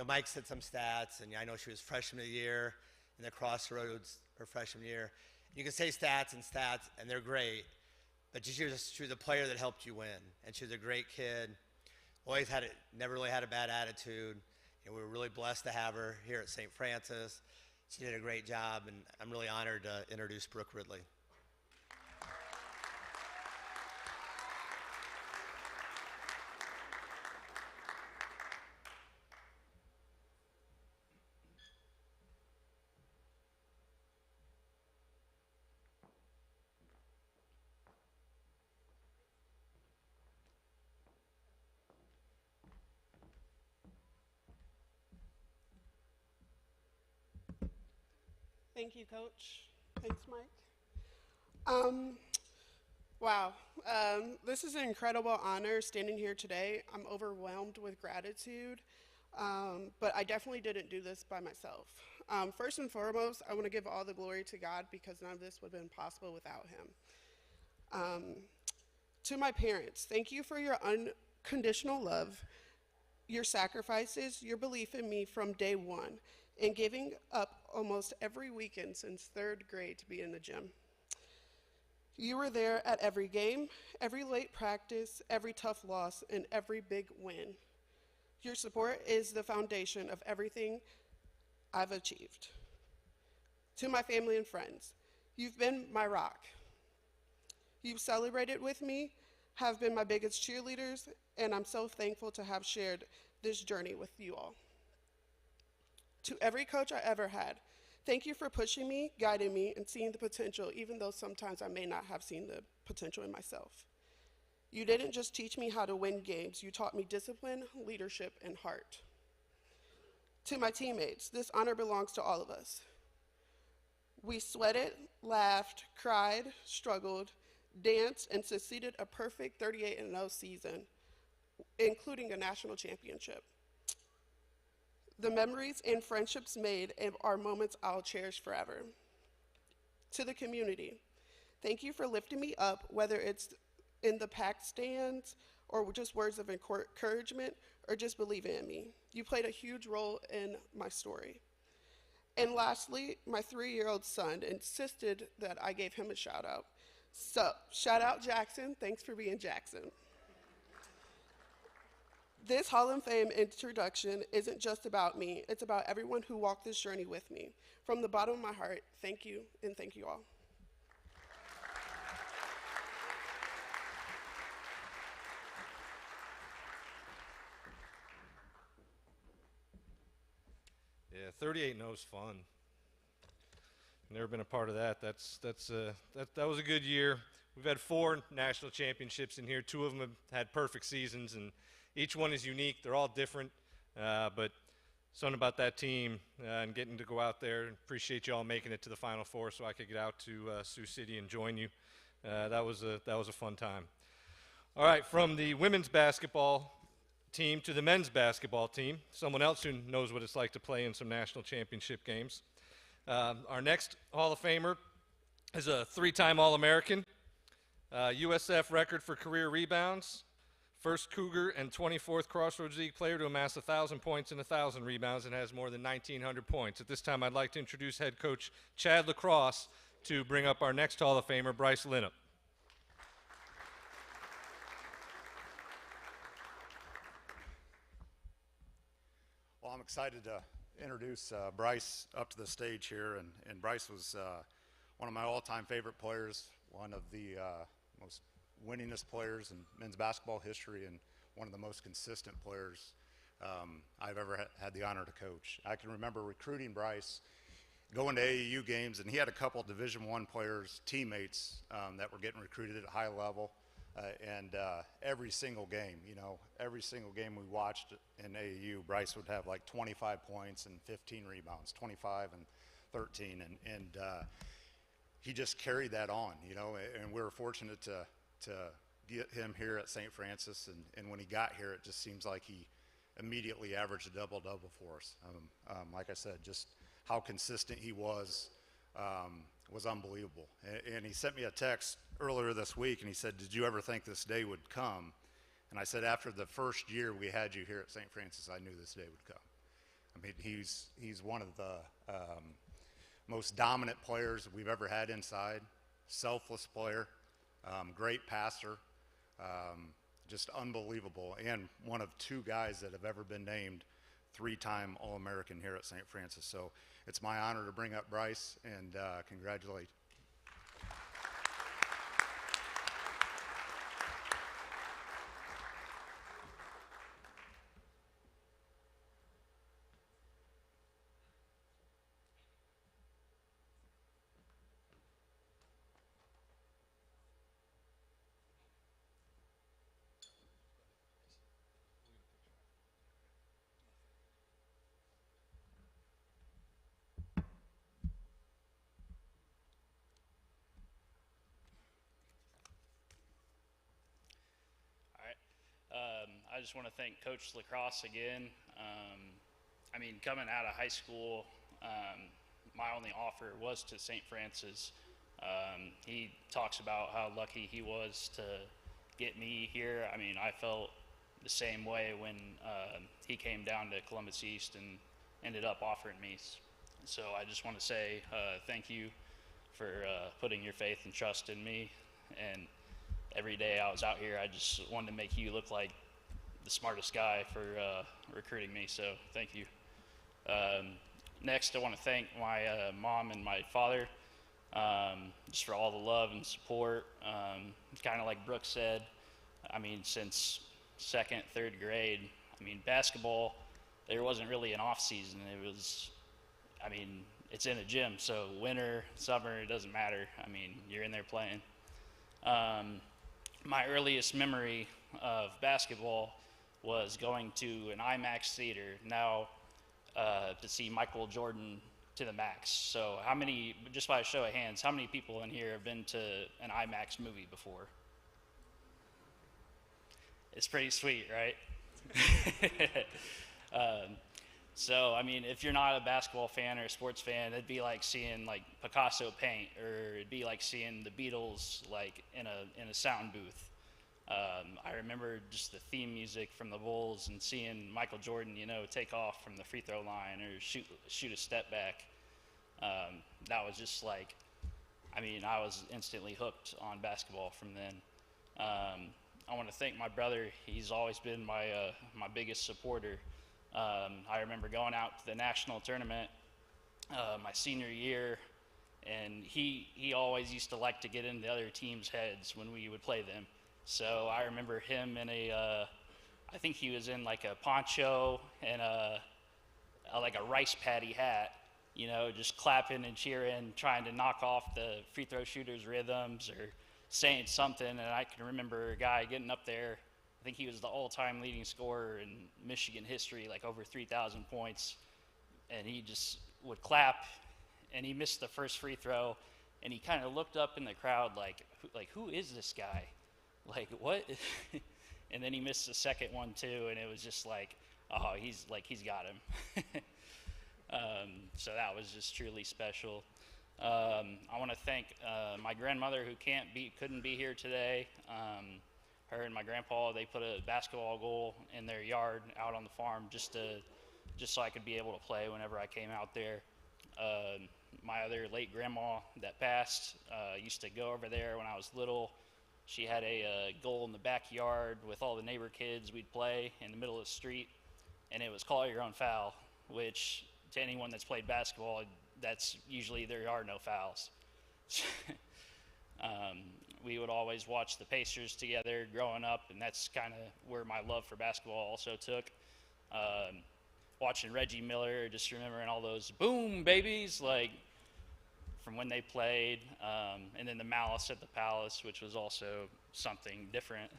S11: Mike said some stats, and I know she was freshman of the year in the Crossroads her freshman year. You can say stats, and they're great, but she was a player that helped you win, and she was a great kid. Never really had a bad attitude. We were really blessed to have her here at St. Francis. She did a great job, and I'm really honored to introduce Brooke Ridley.
S12: Thank you, Coach. Thanks, Mike. Wow, this is an incredible honor standing here today. I'm overwhelmed with gratitude, but I definitely didn't do this by myself. First and foremost, I want to give all the glory to God because none of this would have been possible without him. To my parents, thank you for your unconditional love, your sacrifices, your belief in me from day one, and giving up almost every weekend since 3rd grade to be in the gym. You were there at every game, every late practice, every tough loss, and every big win. Your support is the foundation of everything I've achieved. To my family and friends, you've been my rock. You've celebrated with me, have been my biggest cheerleaders, and I'm so thankful to have shared this journey with you all. To every coach I ever had, thank you for pushing me, guiding me, and seeing the potential, even though sometimes I may not have seen the potential in myself. You didn't just teach me how to win games, you taught me discipline, leadership, and heart. To my teammates, this honor belongs to all of us. We sweated, laughed, cried, struggled, danced, and succeeded a perfect 38-0 season, including a national championship. The memories and friendships made are moments I'll cherish forever. To the community, thank you for lifting me up, whether it's in the packed stands or just words of encouragement or just believing in me. You played a huge role in my story. And lastly, my 3-year-old son insisted that I gave him a shout out. So, shout out Jackson, thanks for being Jackson. This Hall of Fame introduction isn't just about me, it's about everyone who walked this journey with me. From the bottom of my heart, thank you, and thank you all.
S1: Yeah, 38-0 is fun. Never been a part of that. That was a good year. We've had 4 national championships in here. 2 of them have had perfect seasons, and each one is unique. They're all different, but something about that team and getting to go out there. Appreciate you all making it to the Final Four so I could get out to Sioux City and join you. That was a fun time. All right, from the women's basketball team to the men's basketball team, someone else who knows what it's like to play in some national championship games. Our next Hall of Famer is a 3-time All-American, USF record for career rebounds, first Cougar and 24th Crossroads League player to amass 1,000 points and 1,000 rebounds, and has more than 1,900 points. At this time, I'd like to introduce head coach Chad Lacrosse to bring up our next Hall of Famer, Bryce Linnop.
S13: Well, I'm excited to introduce Bryce up to the stage here, and Bryce was one of my all-time favorite players, one of the most winningest players in men's basketball history, and one of the most consistent players I've ever had the honor to coach. I can remember recruiting Bryce, going to AAU games, and he had a couple of Division I players, teammates that were getting recruited at a high level, and every single game we watched in AAU, Bryce would have like 25 points and 15 rebounds, 25 and 13, and he just carried that on, and we were fortunate to get him here at St. Francis, and when he got here, it just seems like he immediately averaged a double-double for us. Like I said, just how consistent he was unbelievable. And he sent me a text earlier this week, and he said, "Did you ever think this day would come?" And I said, "After the first year we had you here at St. Francis, I knew this day would come." I mean, he's one of the most dominant players we've ever had inside, selfless player, great passer, just unbelievable, and one of 2 guys that have ever been named 3-time All-American here at St. Francis. So it's my honor to bring up Bryce and congratulate.
S14: I just want to thank Coach Lacrosse again. I mean, coming out of high school, my only offer was to St. Francis. He talks about how lucky he was to get me here. I mean, I felt the same way when he came down to Columbus East and ended up offering me. So I just want to say thank you for putting your faith and trust in me. And every day I was out here, I just wanted to make you look like the smartest guy for recruiting me, so thank you. Next, I want to thank my mom and my father just for all the love and support. Kind of like Brooke said, I mean, since 2nd, 3rd grade, I mean, basketball, there wasn't really an off season. It was, I mean, it's in a gym, so winter, summer, it doesn't matter. I mean, you're in there playing. My earliest memory of basketball was going to an IMAX theater now to see Michael Jordan to the max. So how many, just by a show of hands, how many people in here have been to an IMAX movie before? It's pretty sweet, right? So, I mean, if you're not a basketball fan or a sports fan, it'd be like seeing like Picasso paint, or it'd be like seeing the Beatles like in a sound booth. I remember just the theme music from the Bulls and seeing Michael Jordan, you know, take off from the free throw line or shoot a step back. That was just like, I mean, I was instantly hooked on basketball from then. I want to thank my brother. He's always been my biggest supporter. I remember going out to the national tournament my senior year, and he always used to like to get into the other team's heads when we would play them. So I remember him in I think he was in like a poncho and like a rice paddy hat, you know, just clapping and cheering, trying to knock off the free throw shooters' rhythms or saying something. And I can remember a guy getting up there. I think he was the all-time leading scorer in Michigan history, like over 3,000 points. And he just would clap, and he missed the first free throw, and he kind of looked up in the crowd like, who is this guy? Like, what? And then he missed the second one too, and it was just like, oh, he's got him. So that was just truly special. I want to thank my grandmother who couldn't be here today. Her and my grandpa, they put a basketball goal in their yard out on the farm just so I could be able to play whenever I came out there. My other late grandma that passed used to go over there when I was little. She had a goal in the backyard with all the neighbor kids. We'd play in the middle of the street, and it was call your own foul, which to anyone that's played basketball, that's usually there are no fouls. We would always watch the Pacers together growing up, and that's kind of where my love for basketball also took. Watching Reggie Miller, just remembering all those boom babies, like from when they played, and then the Malice at the Palace, which was also something different.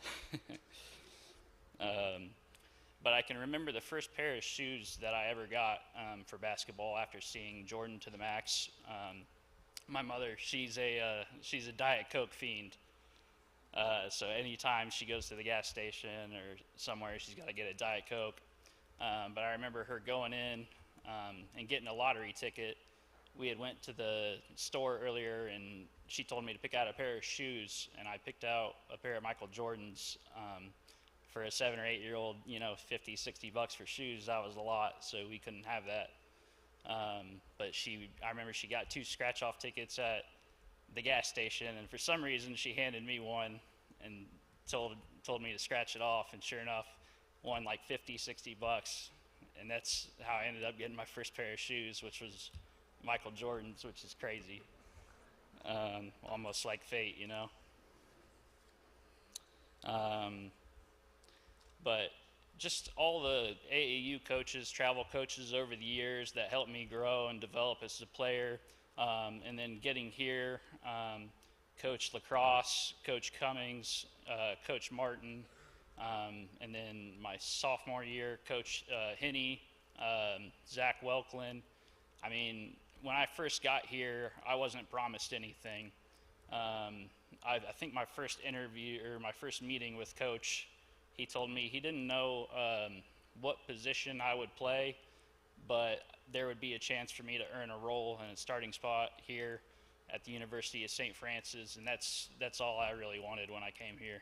S14: But I can remember the first pair of shoes that I ever got for basketball after seeing Jordan to the max. My mother, she's a Diet Coke fiend. So anytime she goes to the gas station or somewhere, she's got to get a Diet Coke. but I remember her going in and getting a lottery ticket. We had went to the store earlier, and she told me to pick out a pair of shoes, and I picked out a pair of Michael Jordans. For a 7 or 8 year old, you know, 50, 60 bucks for shoes, that was a lot, so we couldn't have that. But I remember she got 2 scratch-off tickets at the gas station, and for some reason she handed me one and told me to scratch it off, and sure enough, won like 50, 60 bucks, and that's how I ended up getting my first pair of shoes, which was Michael Jordan's, which is crazy. Almost like fate, you know. But just all the AAU coaches, travel coaches over the years that helped me grow and develop as a player, and then getting here, Coach Lacrosse, Coach Cummings, Coach Martin, and then my sophomore year, Coach Hinney, Zach Welklin. I mean, when I first got here, I wasn't promised anything. I think my first interview or my first meeting with Coach, he told me he didn't know what position I would play, but there would be a chance for me to earn a role in a starting spot here at the University of St. Francis, and that's all I really wanted when I came here.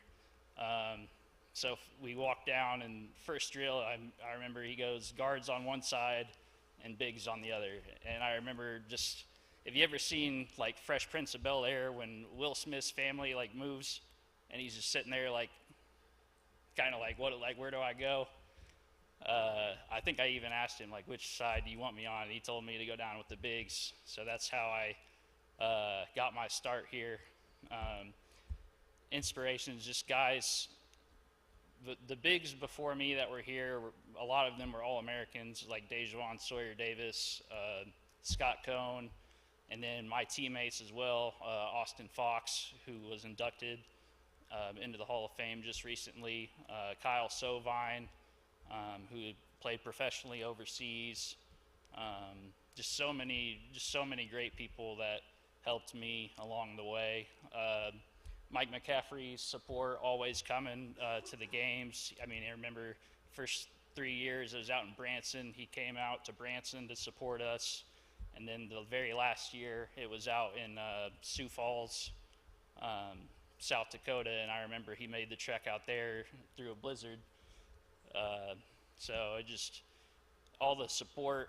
S14: So we walked down, and first drill, I remember he goes, guards on one side and bigs on the other. And I remember just, have you ever seen like Fresh Prince of Bel-Air when Will Smith's family like moves and he's just sitting there like, kind of like, where do I go? I think I even asked him like, which side do you want me on? And he told me to go down with the bigs. So that's how I got my start here. Inspirations, just guys, the bigs before me that were here, a lot of them were All-Americans, like Dejuan Sawyer-Davis, Scott Cohn, and then my teammates as well, Austin Fox, who was inducted into the Hall of Fame just recently, Kyle Sovine, who played professionally overseas, just so many great people that helped me along the way. Mike McCaffrey's support always coming to the games. I mean, I remember first 3 years I was out in Branson, he came out to Branson to support us. And then the very last year, it was out in Sioux Falls, South Dakota, and I remember he made the trek out there through a blizzard. So just all the support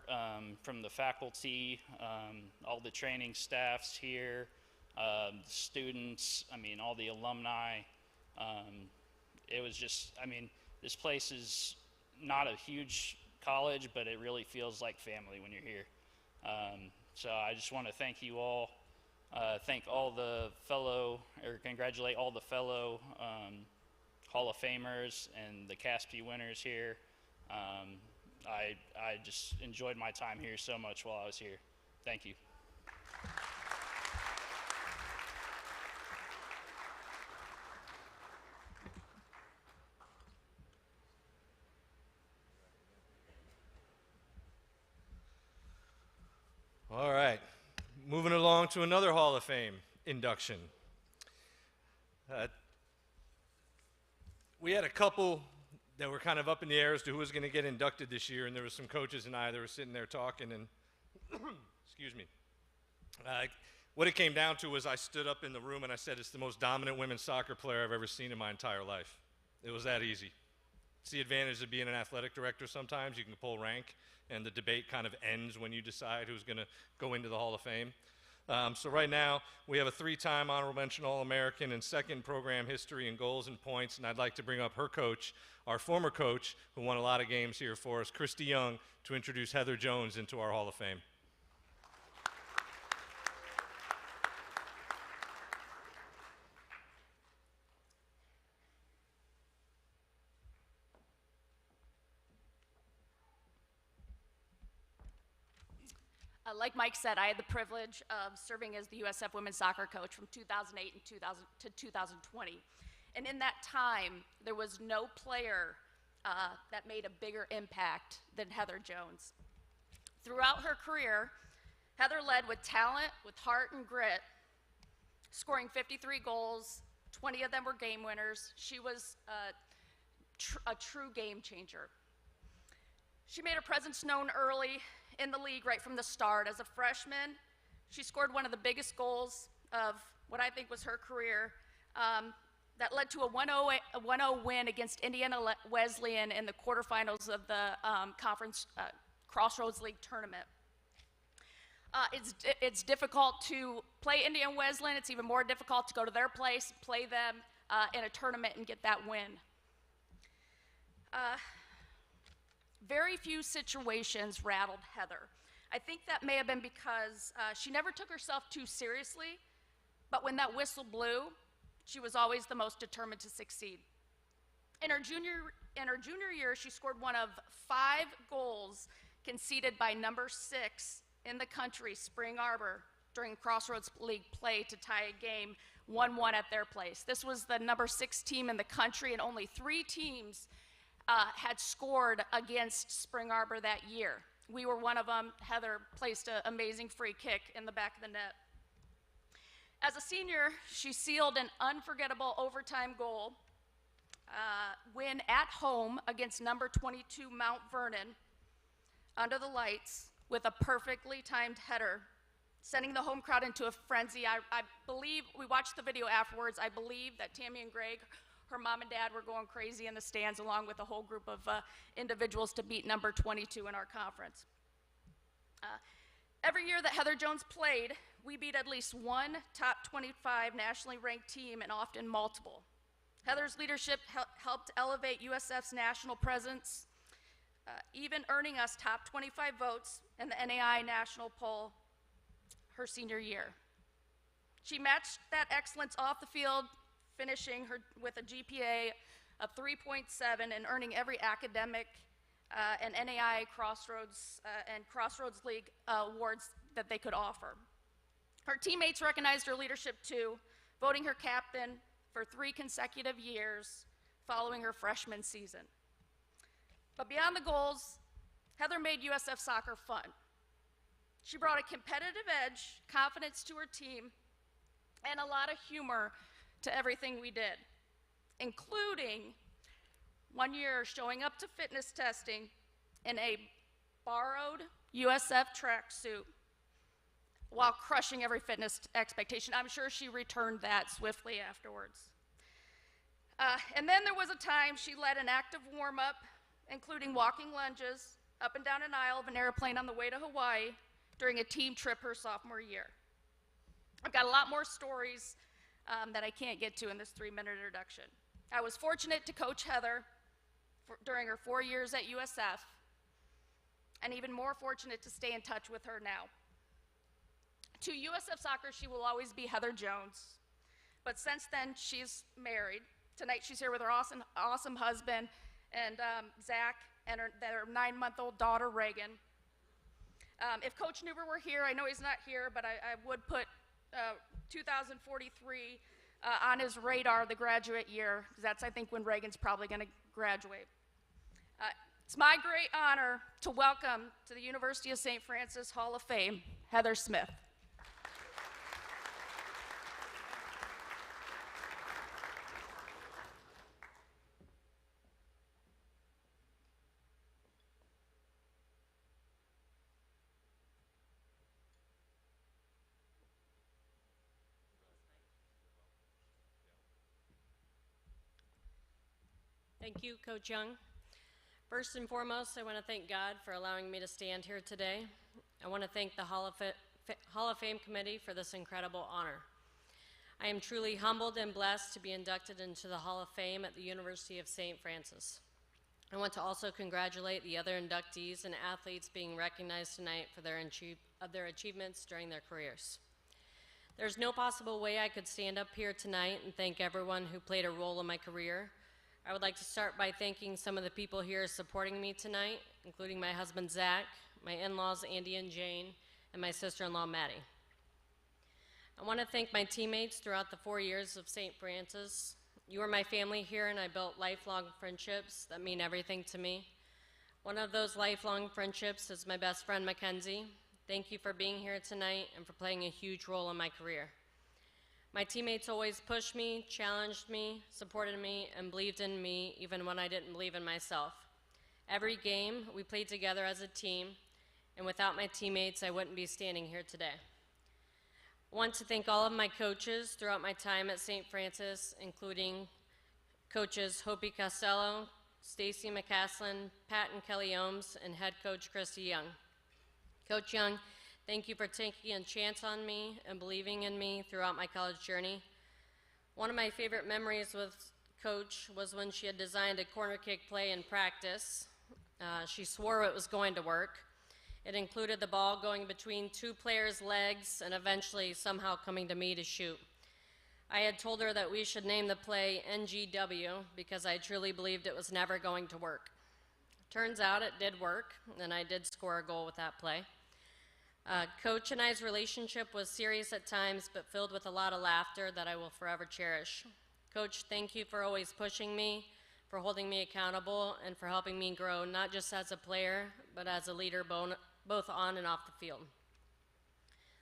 S14: from the faculty, all the training staffs here, students, I mean, all the alumni. It was just, I mean, this place is not a huge college, but it really feels like family when you're here. So I just want to thank you all, congratulate all the fellow Hall of Famers and the CASPY winners here. I just enjoyed my time here so much while I was here. Thank you.
S1: All right, moving along to another Hall of Fame induction. We had a couple that were kind of up in the air as to who was going to get inducted this year, and there were some coaches and I that were sitting there talking, and excuse me. What it came down to was I stood up in the room and I said, it's the most dominant women's soccer player I've ever seen in my entire life. It was that easy. It's the advantage of being an athletic director sometimes. You can pull rank, and the debate kind of ends when you decide who's going to go into the Hall of Fame. So right now, we have a 3-time honorable mention All-American and second program history in goals and points, and I'd like to bring up her coach, our former coach, who won a lot of games here for us, Christy Young, to introduce Heather Jones into our Hall of Fame.
S15: Like Mike said, I had the privilege of serving as the USF women's soccer coach from 2008 to 2020. And in that time, there was no player that made a bigger impact than Heather Jones. Throughout her career, Heather led with talent, with heart and grit, scoring 53 goals, 20 of them were game winners. She was a true game changer. She made her presence known early in the league right from the start. As a freshman, she scored one of the biggest goals of what I think was her career that led to a 1-0 win against Indiana Wesleyan in the quarterfinals of the conference Crossroads League tournament. It's difficult to play Indiana Wesleyan. It's even more difficult to go to their place, play them in a tournament and get that win. Very few situations rattled Heather. I think that may have been because she never took herself too seriously, but when that whistle blew, she was always the most determined to succeed. In her junior year, she scored one of 5 goals conceded by number 6 in the country, Spring Arbor, during Crossroads League play to tie a game 1-1 at their place. This was the number 6 team in the country, and only 3 teams had scored against Spring Arbor that year. We were one of them. Heather placed an amazing free kick in the back of the net. As a senior, she sealed an unforgettable overtime goal win at home against number 22 Mount Vernon under the lights with a perfectly timed header, sending the home crowd into a frenzy. I believe, we watched the video afterwards, I believe that Tammy and Greg, her mom and dad, were going crazy in the stands along with a whole group of individuals to beat number 22 in our conference. Every year that Heather Jones played, we beat at least one top 25 nationally ranked team and often multiple. Heather's leadership helped elevate USF's national presence, even earning us top 25 votes in the NAI national poll her senior year. She matched that excellence off the field, finishing her with a GPA of 3.7 and earning every academic and NAI Crossroads and Crossroads League awards that they could offer. Her teammates recognized her leadership too, voting her captain for 3 consecutive years following her freshman season. But beyond the goals, Heather made USF soccer fun. She brought a competitive edge, confidence to her team, and a lot of humor to everything we did, including one year showing up to fitness testing in a borrowed USF tracksuit while crushing every fitness expectation. I'm sure she returned that swiftly afterwards. And then there was a time she led an active warm-up, including walking lunges up and down an aisle of an airplane on the way to Hawaii during a team trip her sophomore year. I've got a lot more stories that I can't get to in this 3-minute introduction. I was fortunate to coach Heather during her 4 years at USF, and even more fortunate to stay in touch with her now. To USF soccer, she will always be Heather Jones, but since then, she's married. Tonight, she's here with her awesome husband, and Zach, and their 9-month-old daughter, Reagan. If Coach Newber were here, I know he's not here, but I would put 2043 on his radar, the graduate year, because that's, I think, when Reagan's probably going to graduate. It's my great honor to welcome to the University of St. Francis Hall of Fame, Heather Smith.
S16: Thank you, Coach Young. First and foremost, I want to thank God for allowing me to stand here today. I want to thank the Hall of Fame Committee for this incredible honor. I am truly humbled and blessed to be inducted into the Hall of Fame at the University of St. Francis. I want to also congratulate the other inductees and athletes being recognized tonight for their achievements during their careers. There's no possible way I could stand up here tonight and thank everyone who played a role in my career. I would like to start by thanking some of the people here supporting me tonight, including my husband, Zach, my in-laws, Andy and Jane, and my sister-in-law, Maddie. I want to thank my teammates throughout the 4 years of St. Francis. You are my family here, and I built lifelong friendships that mean everything to me. One of those lifelong friendships is my best friend, Mackenzie. Thank you for being here tonight and for playing a huge role in my career. My teammates always pushed me, challenged me, supported me, and believed in me even when I didn't believe in myself. Every game, we played together as a team, and without my teammates, I wouldn't be standing here today. I want to thank all of my coaches throughout my time at St. Francis, including coaches Hopi Costello, Stacy McCaslin, Pat and Kelly Ohms, and head coach Christy Young. Coach Young, thank you for taking a chance on me and believing in me throughout my college journey. One of my favorite memories with Coach was when she had designed a corner kick play in practice. She swore it was going to work. It included the ball going between two players' legs and eventually somehow coming to me to shoot. I had told her that we should name the play NGW because I truly believed it was never going to work. Turns out it did work, and I did score a goal with that play. Coach and I's relationship was serious at times, but filled with a lot of laughter that I will forever cherish. Coach, thank you for always pushing me, for holding me accountable, and for helping me grow, not just as a player, but as a leader both on and off the field.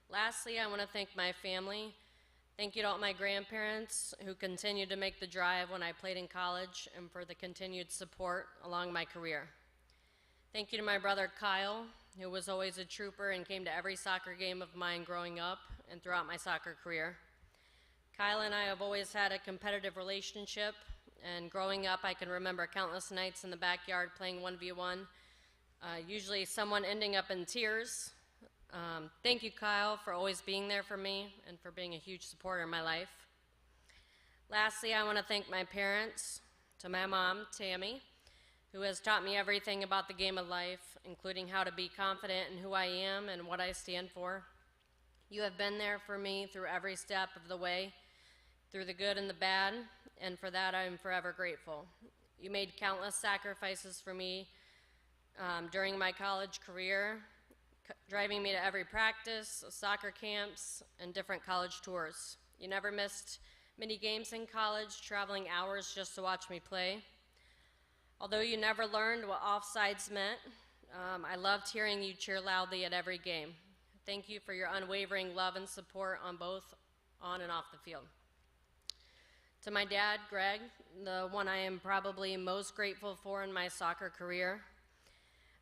S16: Lastly, I want to thank my family. Thank you to all my grandparents who continued to make the drive when I played in college and for the continued support along my career. Thank you to my brother Kyle, who was always a trooper and came to every soccer game of mine growing up and throughout my soccer career. Kyle and I have always had a competitive relationship, and growing up I can remember countless nights in the backyard playing 1v1, usually someone ending up in tears. Thank you, Kyle, for always being there for me and for being a huge supporter in my life. Lastly, I want to thank my parents, to my mom, Tammy, who has taught me everything about the game of life, including how to be confident in who I am and what I stand for. You have been there for me through every step of the way, through the good and the bad, and for that I am forever grateful. You made countless sacrifices for me during my college career, driving me to every practice, soccer camps, and different college tours. You never missed many games in college, traveling hours just to watch me play. Although you never learned what offsides meant, I loved hearing you cheer loudly at every game. Thank you for your unwavering love and support on both on and off the field. To my dad, Greg, the one I am probably most grateful for in my soccer career.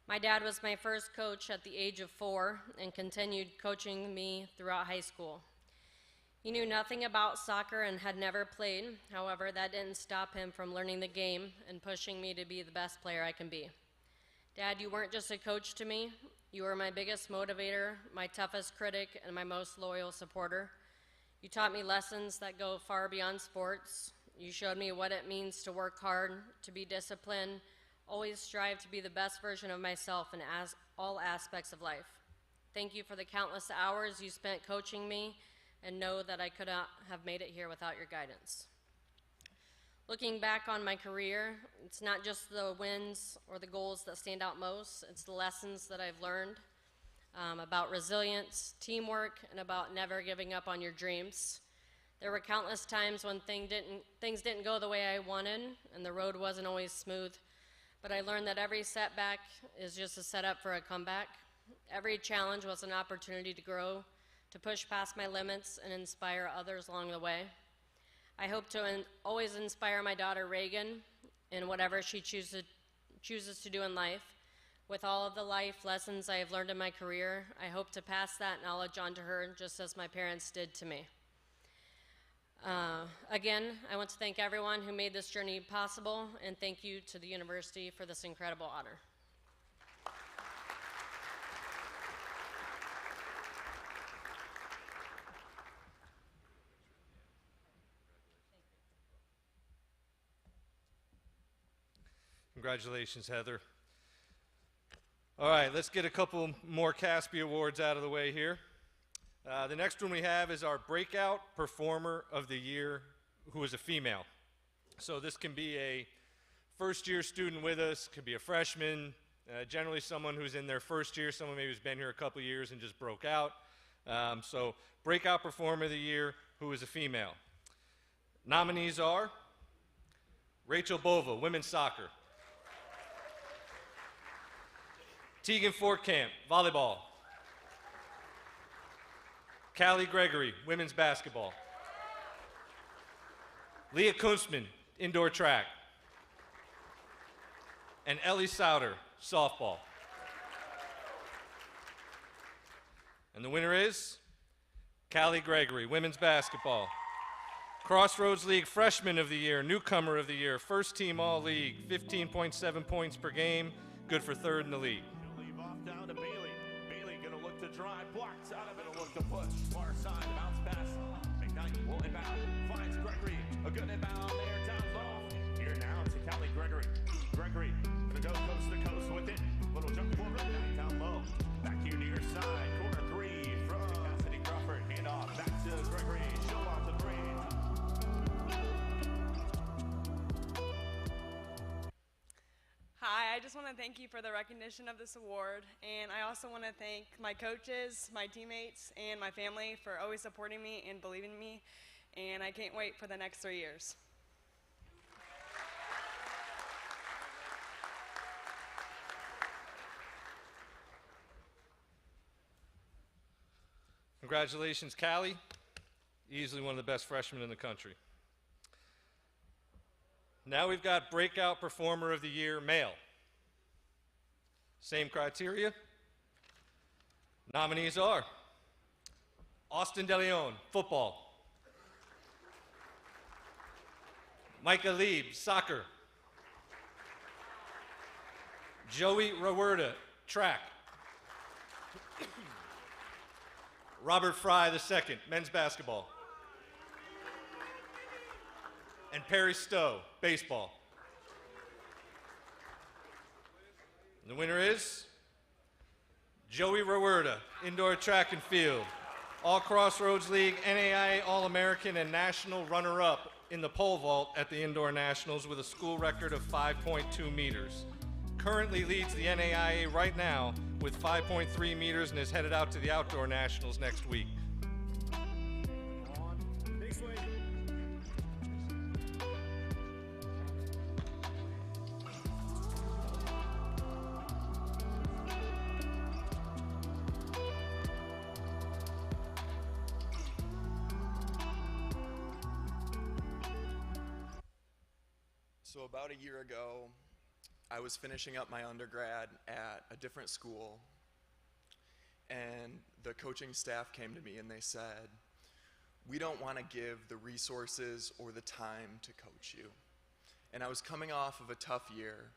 S16: My dad was my first coach at the age of 4 and continued coaching me throughout high school. He knew nothing about soccer and had never played. However, that didn't stop him from learning the game and pushing me to be the best player I can be. Dad, you weren't just a coach to me. You were my biggest motivator, my toughest critic, and my most loyal supporter. You taught me lessons that go far beyond sports. You showed me what it means to work hard, to be disciplined, always strive to be the best version of myself in all aspects of life. Thank you for the countless hours you spent coaching me, and know that I could not have made it here without your guidance. Looking back on my career, it's not just the wins or the goals that stand out most, it's the lessons that I've learned about resilience, teamwork, and about never giving up on your dreams. There were countless times when things didn't go the way I wanted, and the road wasn't always smooth, but I learned that every setback is just a setup for a comeback. Every challenge was an opportunity to grow, to push past my limits and inspire others along the way. I hope to always inspire my daughter Reagan in whatever she chooses to do in life. With all of the life lessons I have learned in my career, I hope to pass that knowledge on to her just as my parents did to me. Again, I want to thank everyone who made this journey possible, and thank you to the university for this incredible honor.
S1: Congratulations, Heather. All right, let's get a couple more CASPY Awards out of the way here. The next one we have is our Breakout Performer of the Year, who is a female. So this can be a first-year student with us, could be a freshman, generally someone who's in their first year, someone maybe who's been here a couple years and just broke out. So Breakout Performer of the Year, who is a female. Nominees are Rachel Bova, women's soccer. Tegan Fortcamp, volleyball. Callie Gregory, women's basketball. Leah Kunstman, indoor track. and Ellie Souter, softball. And the winner is Callie Gregory, women's basketball. Crossroads League Freshman of the Year, Newcomer of the Year, First Team All-League, 15.7 points per game, good for third in the league.
S17: Leave off down to Bailey. Bailey gonna look to drive, blocked out of it, look to push. Far side, bounce pass. McKnight will inbound, finds Gregory. A good inbound there, down low. Here now to Callie Gregory. Gregory gonna go coast to coast with it. Little jump forward, down low. Back here near side, corner three from Cassidy Crawford. Hand off, back to Gregory. Show off the three.
S18: Hi, I just want to thank you for the recognition of this award, and I also want to thank my coaches, my teammates, and my family for always supporting me and believing in me, and I can't wait for the next 3 years.
S1: Congratulations, Callie. Easily one of the best freshmen in the country. Now we've got Breakout Performer of the Year, male. Same criteria. Nominees are Austin DeLeon, football. Micah Lieb, soccer. Joey Rawerda, track. Robert Fry II, men's basketball. And Perry Stowe, baseball. And the winner is Joey Rawerda, indoor track and field. All Crossroads League, NAIA All-American, and national runner-up in the pole vault at the Indoor Nationals with a school record of 5.2 meters. Currently leads the NAIA right now with 5.3 meters and is headed out to the Outdoor Nationals next week.
S19: So about a year ago, I was finishing up my undergrad at a different school, and the coaching staff came to me and they said, "We don't want to give the resources or the time to coach you." And I was coming off of a tough year,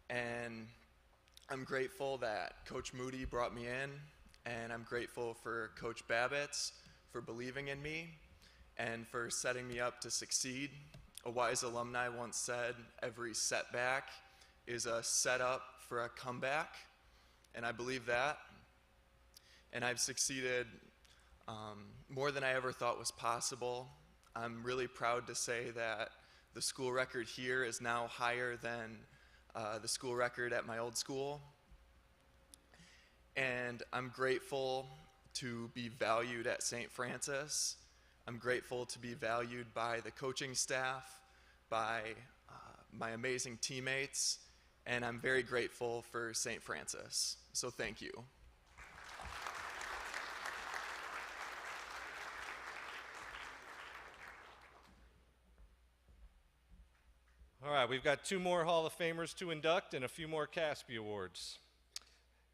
S19: and I'm grateful that Coach Moody brought me in, and I'm grateful for Coach Babbitts for believing in me and for setting me up to succeed. A wise alumni once said, "Every setback is a setup for a comeback," and I believe that. And I've succeeded more than I ever thought was possible. I'm really proud to say that the school record here is now higher than the school record at my old school. And I'm grateful to be valued at St. Francis. I'm grateful to be valued by the coaching staff, by my amazing teammates, and I'm very grateful for St. Francis. So thank you.
S1: All right, we've got 2 more Hall of Famers to induct and a few more CASPY Awards.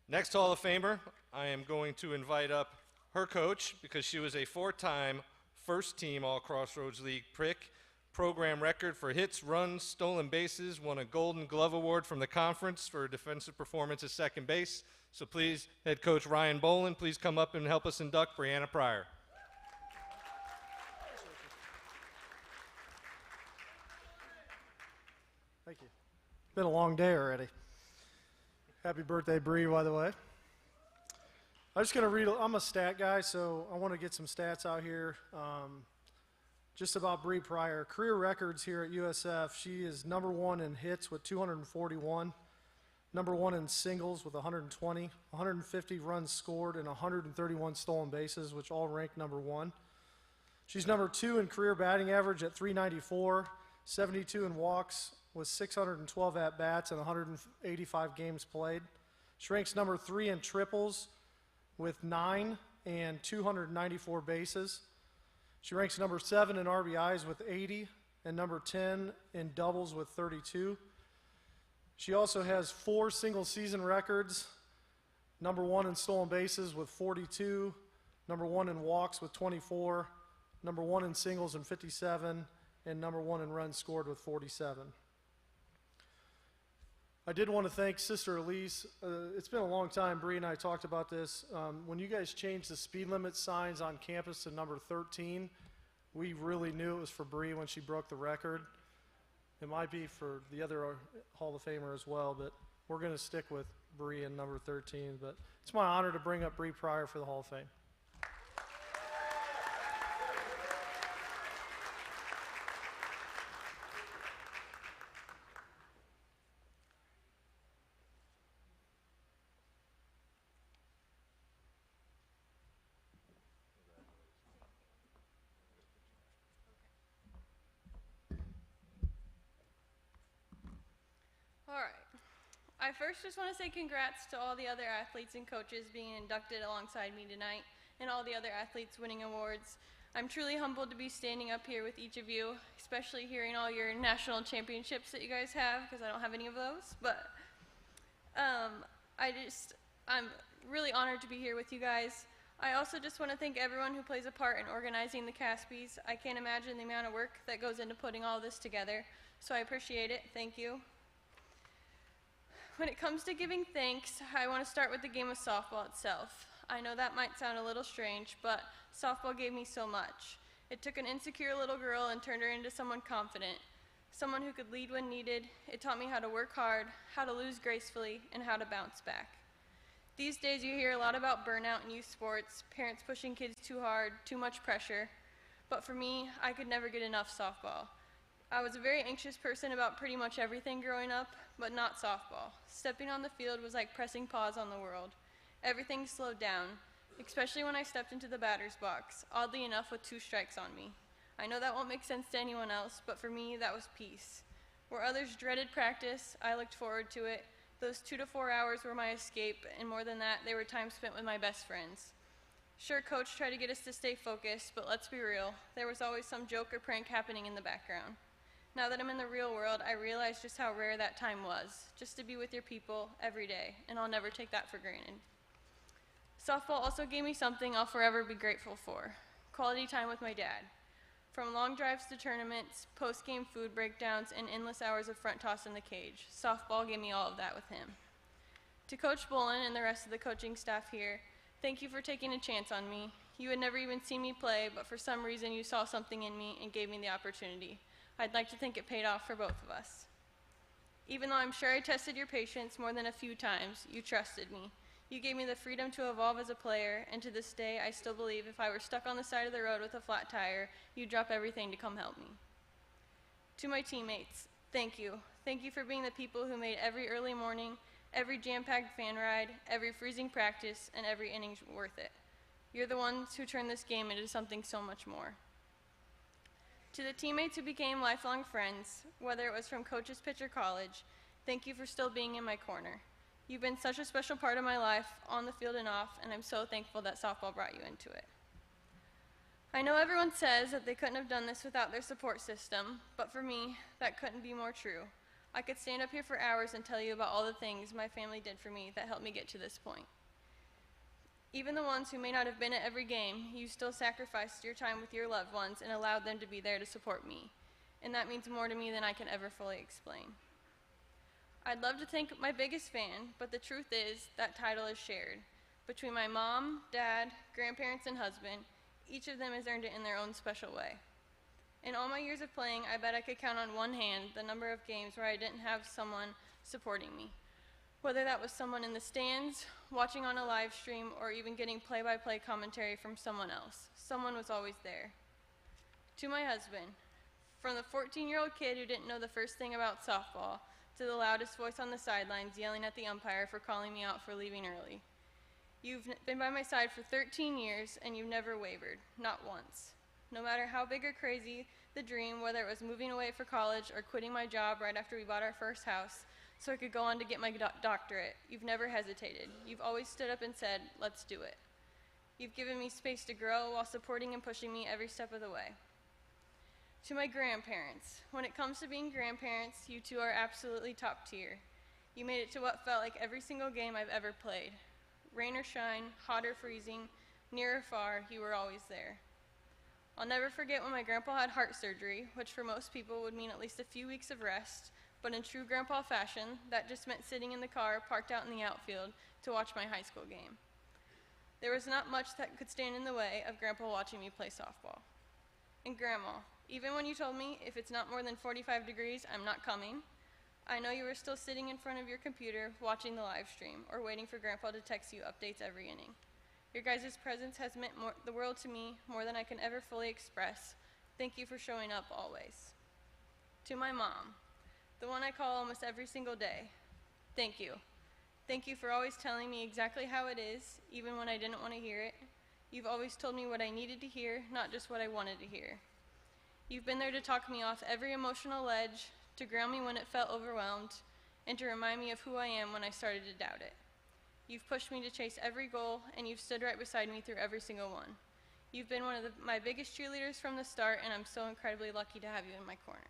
S1: Next Hall of Famer, I am going to invite up her coach because she was a 4-time First Team All-Crossroads League pick, program record for hits, runs, stolen bases, won a Golden Glove Award from the conference for defensive performance at second base. So please, head coach Ryan Bolin, please come up and help us induct Brianna Pryor.
S20: Thank you. It's been a long day already. Happy birthday, Bree, by the way. I'm just going to read, I'm a stat guy, so I want to get some stats out here. Just about Bree Pryor. Career records here at USF. She is #1 in hits with 241, #1 in singles with 120, 150 runs scored, and 131 stolen bases, which all rank #1. She's #2 in career batting average at 394, 72 in walks with 612 at-bats and 185 games played. She ranks #3 in triples with 9 and 294 bases. She ranks #7 in RBIs with 80 and #10 in doubles with 32. She also has 4 single-season records, number 1 in stolen bases with 42, number 1 in walks with 24, number 1 in singles in 57, and number 1 in runs scored with 47. I did want to thank Sister Elise. It's been a long time. Bree and I talked about this. When you guys changed the speed limit signs on campus to number 13, we really knew it was for Bree when she broke the record. It might be for the other Hall of Famer as well, but we're going to stick with Bree and number 13. But it's my honor to bring up Bree Pryor for the Hall of Fame.
S2: All right. I first just want to say congrats to all the other athletes and coaches being inducted alongside me tonight and all the other athletes winning awards. I'm truly humbled to be standing up here with each of you, especially hearing all your national championships that you guys have, because I don't have any of those. But I'm really honored to be here with you guys. I also just want to thank everyone who plays a part in organizing the CASPYs. I can't imagine the amount of work that goes into putting all this together, so I appreciate it. Thank you. When it comes to giving thanks, I want to start with the game of softball itself. I know that might sound a little strange, but softball gave me so much. It took an insecure little girl and turned her into someone confident, someone who could lead when needed. It taught me how to work hard, how to lose gracefully, and how to bounce back. These days you hear a lot about burnout in youth sports, parents pushing kids too hard, too much pressure. But for me, I could never get enough softball. I was a very anxious person about pretty much everything growing up, but not softball. Stepping on the field was like pressing pause on the world. Everything slowed down, especially when I stepped into the batter's box, oddly enough with 2 strikes on me. I know that won't make sense to anyone else, but for me, that was peace. Where others dreaded practice, I looked forward to it. Those 2 to 4 hours were my escape, and more than that, they were time spent with my best friends. Sure, Coach tried to get us to stay focused, but let's be real, there was always some joke or prank happening in the background. Now that I'm in the real world, I realize just how rare that time was, just to be with your people every day, and I'll never take that for granted. Softball also gave me something I'll forever be grateful for: quality time with my dad. From long drives to tournaments, post-game food breakdowns, and endless hours of front toss in the cage, softball gave me all of that with him. To Coach Bolin and the rest of the coaching staff here, thank you for taking a chance on me. You had never even seen me play, but for some reason you saw something in me and gave me the opportunity. I'd like to think it paid off for both of us. Even though I'm sure I tested your patience more than a few times, you trusted me. You gave me the freedom to evolve as a player, and to this day, I still believe if I were stuck on the side of the road with a flat tire, you'd drop everything to come help me. To my teammates, thank you. Thank you for being the people who made every early morning, every jam-packed fan ride, every freezing practice, and every inning worth it. You're the ones who turned this game into something so much more. To the teammates who became lifelong friends, whether it was from coach's pitch or college, thank you for still being in my corner. You've been such a special part of my life, on the field and off, and I'm so thankful that softball brought you into it. I know everyone says that they couldn't have done this without their support system, but for me, that couldn't be more true. I could stand up here for hours and tell you about all the things my family did for me that helped me get to this point. Even the ones who may not have been at every game, you still sacrificed your time with your loved ones and allowed them to be there to support me. And that means more to me than I can ever fully explain. I'd love to thank my biggest fan, but the truth is that title is shared. Between my mom, dad, grandparents, and husband, each of them has earned it in their own special way. In all my years of playing, I bet I could count on one hand the number of games where I didn't have someone supporting me. Whether that was someone in the stands, watching on a live stream, or even getting play-by-play commentary from someone else, someone was always there. To my husband, from the 14-year-old kid who didn't know the first thing about softball, to the loudest voice on the sidelines yelling at the umpire for calling me out for leaving early. You've been by my side for 13 years, and you've never wavered, not once. No matter how big or crazy the dream, whether it was moving away for college or quitting my job right after we bought our first house so I could go on to get my doctorate, you've never hesitated. You've always stood up and said, let's do it. You've given me space to grow while supporting and pushing me every step of the way. To my grandparents, when it comes to being grandparents, you two are absolutely top tier. You made it to what felt like every single game I've ever played. Rain or shine, hot or freezing, near or far, you were always there. I'll never forget when my grandpa had heart surgery, which for most people would mean at least a few weeks of rest, but in true grandpa fashion, that just meant sitting in the car parked out in the outfield to watch my high school game. There was not much that could stand in the way of grandpa watching me play softball. And grandma, even when you told me if it's not more than 45 degrees, I'm not coming, I know you were still sitting in front of your computer watching the live stream or waiting for grandpa to text you updates every inning. Your guys' presence has meant the world to me more than I can ever fully express. Thank you for showing up always. To my mom, the one I call almost every single day, thank you. Thank you for always telling me exactly how it is, even when I didn't want to hear it. You've always told me what I needed to hear, not just what I wanted to hear. You've been there to talk me off every emotional ledge, to ground me when it felt overwhelmed, and to remind me of who I am when I started to doubt it. You've pushed me to chase every goal, and you've stood right beside me through every single one. You've been one of my biggest cheerleaders from the start, and I'm so incredibly lucky to have you in my corner.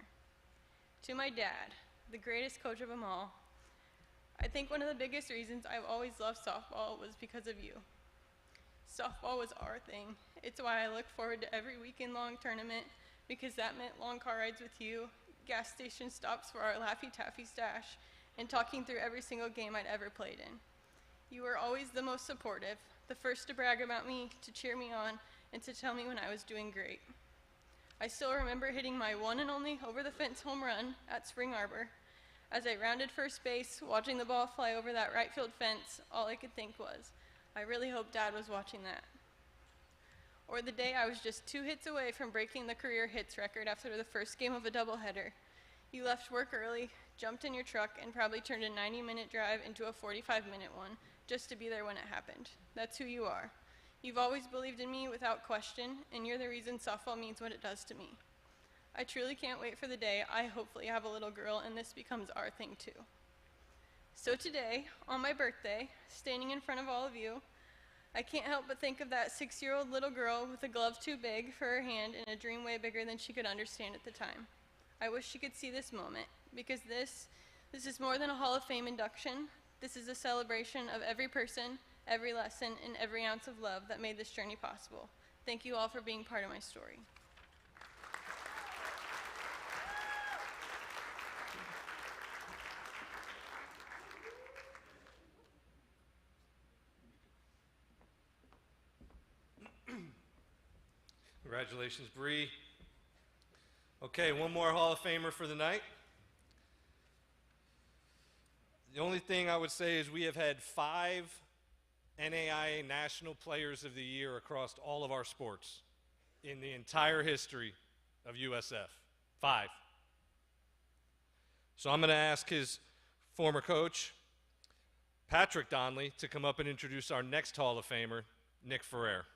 S2: To my dad, the greatest coach of them all, I think one of the biggest reasons I've always loved softball was because of you. Softball was our thing. It's why I look forward to every weekend-long tournament, because that meant long car rides with you, gas station stops for our Laffy Taffy stash, and talking through every single game I'd ever played in. You were always the most supportive, the first to brag about me, to cheer me on, and to tell me when I was doing great. I still remember hitting my one and only over-the-fence home run at Spring Arbor. As I rounded first base, watching the ball fly over that right field fence, all I could think was, I really hope Dad was watching that. Or the day I was just 2 hits away from breaking the career hits record after the first game of a doubleheader. You left work early, jumped in your truck, and probably turned a 90-minute drive into a 45-minute one, just to be there when it happened. That's who you are. You've always believed in me without question, and you're the reason softball means what it does to me. I truly can't wait for the day I hopefully have a little girl and this becomes our thing too. So today, on my birthday, standing in front of all of you, I can't help but think of that 6-year-old little girl with a glove too big for her hand and a dream way bigger than she could understand at the time. I wish she could see this moment, because this is more than a Hall of Fame induction. This is a celebration of every person, every lesson, and every ounce of love that made this journey possible. Thank you all for being part of my story.
S1: Congratulations, Bree. Okay, one more Hall of Famer for the night. The only thing I would say is we have had 5 NAIA National Players of the Year across all of our sports in the entire history of USF. 5. So I'm going to ask his former coach, Patrick Donnelly, to come up and introduce our next Hall of Famer, Nick Ferrer.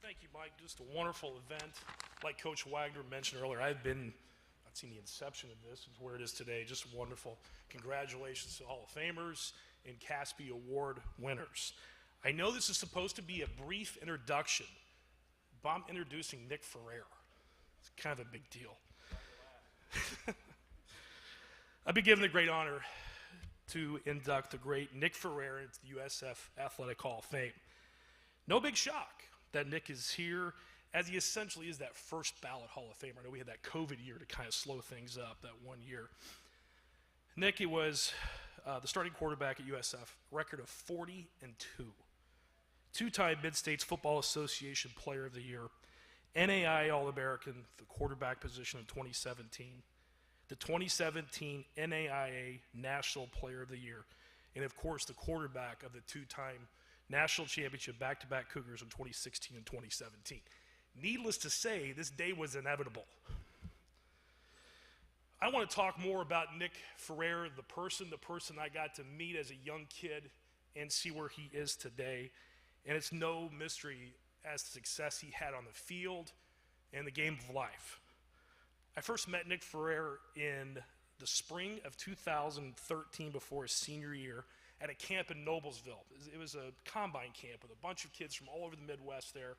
S21: Thank you, Mike. Just a wonderful event. Like Coach Wagner mentioned earlier, I've seen the inception of this and where it is today. Just wonderful. Congratulations to Hall of Famers and CASPY Award winners. I know this is supposed to be a brief introduction, but I'm introducing Nick Ferrer. It's kind of a big deal. I've been given the great honor to induct the great Nick Ferrer into the USF Athletic Hall of Fame. No big shock that Nick is here, as he essentially is that first ballot Hall of Famer. I know we had that COVID year to kind of slow things up, that one year. Nick, he was the starting quarterback at USF, record of 40-2. 2-time Mid-States Football Association Player of the Year, NAIA All-American, the quarterback position in 2017, the 2017 NAIA National Player of the Year, and of course the quarterback of the 2-time National Championship back-to-back Cougars in 2016 and 2017. Needless to say, this day was inevitable. I want to talk more about Nick Ferrer, the person I got to meet as a young kid and see where he is today. And it's no mystery as to success he had on the field and the game of life. I first met Nick Ferrer in the spring of 2013 before his senior year at a camp in Noblesville. It was a combine camp with a bunch of kids from all over the Midwest there.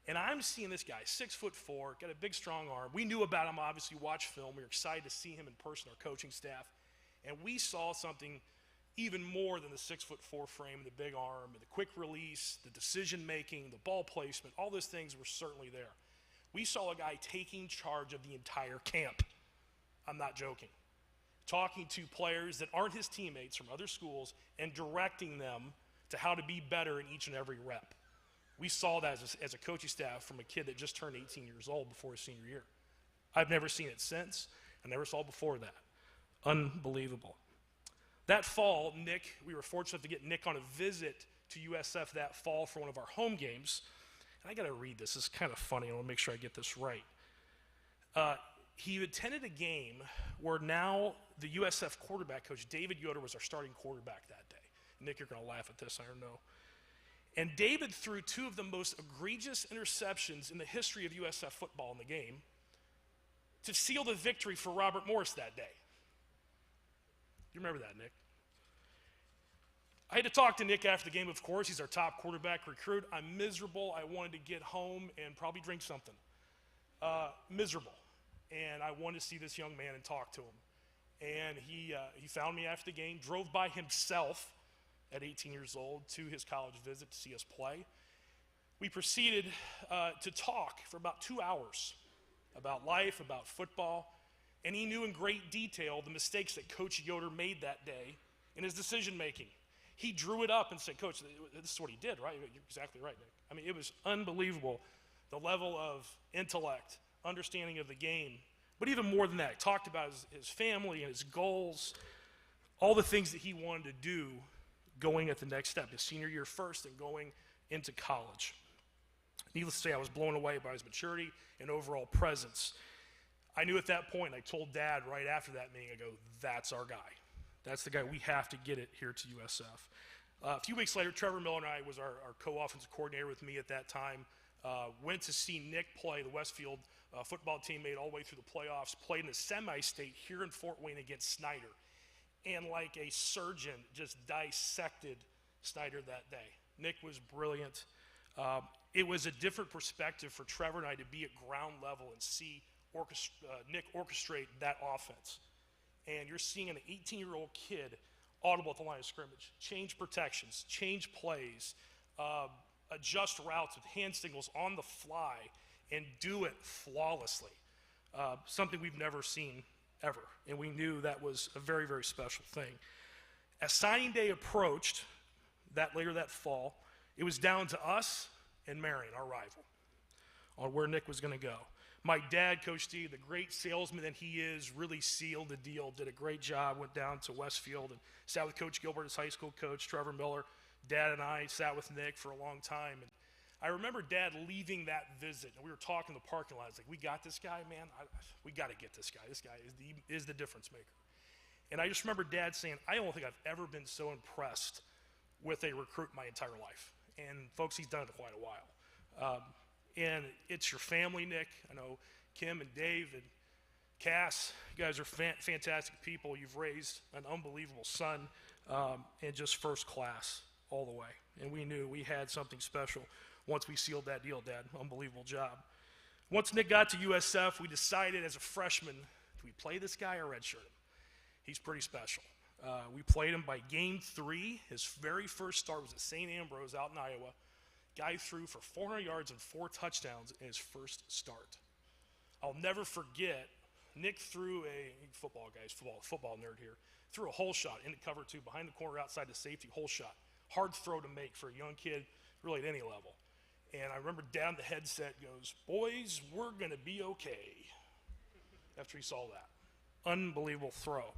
S21: And I'm seeing this guy, 6'4", got a big, strong arm. We knew about him, obviously, watched film. We were excited to see him in person, our coaching staff. And we saw something even more than the 6'4" frame, the big arm, and the quick release, the decision-making, the ball placement. All those things were certainly there. We saw a guy taking charge of the entire camp. I'm not joking. Talking to players that aren't his teammates from other schools and directing them to how to be better in each and every rep. We saw that as a coaching staff from a kid that just turned 18 years old before his senior year. I've never seen it since. I never saw it before that. Unbelievable. That fall, we were fortunate to get Nick on a visit to USF that fall for one of our home games. And I got to read this. It's kind of funny. I want to make sure I get this right. He attended a game where now the USF quarterback coach, David Yoder, was our starting quarterback that day. Nick, you're going to laugh at this, I don't know. And David threw two of the most egregious interceptions in the history of USF football in the game to seal the victory for Robert Morris that day. You remember that, Nick? I had to talk to Nick after the game, of course. He's our top quarterback recruit. I'm miserable. I wanted to get home and probably drink something. Miserable. And I wanted to see this young man and talk to him. And he found me after the game, drove by himself at 18 years old to his college visit to see us play. We proceeded to talk for about 2 hours about life, about football, and he knew in great detail the mistakes that Coach Yoder made that day in his decision-making. He drew it up and said, Coach, this is what he did, right? You're exactly right, Nick. I mean, it was unbelievable, the level of intellect, understanding of the game, but even more than that, he talked about his family and his goals, all the things that he wanted to do going at the next step, his senior year first and going into college. Needless to say, I was blown away by his maturity and overall presence. I knew at that point, I told Dad right after that meeting, I go, that's our guy. That's the guy. We have to get it here to USF. A few weeks later, Trevor Miller and I was our co-offensive coordinator with me at that time, went to see Nick play, the Westfield football team made all the way through the playoffs, played in the semi-state here in Fort Wayne against Snyder. And like a surgeon, just dissected Snyder that day. Nick was brilliant. It was a different perspective for Trevor and I to be at ground level and see Nick orchestrate that offense. And you're seeing an 18-year-old kid audible at the line of scrimmage, change protections, change plays, adjust routes with hand signals on the fly, and do it flawlessly. Something we've never seen ever, and we knew that was a very, very special thing. As signing day approached, later that fall, it was down to us and Marion, our rival, on where Nick was going to go. My dad, Coach D, the great salesman that he is, really sealed the deal, did a great job, went down to Westfield and sat with Coach Gilbert, his high school coach, Trevor Miller. Dad and I sat with Nick for a long time, and I remember Dad leaving that visit, and we were talking in the parking lot. I was like, we got this guy, man. We got to get this guy. This guy is the difference maker. And I just remember Dad saying, I don't think I've ever been so impressed with a recruit my entire life. And folks, he's done it for quite a while. And it's your family, Nick. I know Kim and Dave and Cass, you guys are fantastic people. You've raised an unbelievable son, and just first class all the way. And we knew we had something special once we sealed that deal, Dad. Unbelievable job. Once Nick got to USF, we decided as a freshman, do we play this guy or redshirt him? He's pretty special. We played him by game 3. His very first start was at St. Ambrose out in Iowa. Guy threw for 400 yards and 4 touchdowns in his first start. I'll never forget, Nick threw football nerd here, threw a hole shot into cover 2, behind the corner, outside the safety, hole shot. Hard throw to make for a young kid, really at any level. And I remember Dad in the headset goes, boys, we're going to be okay, after he saw that. Unbelievable throw.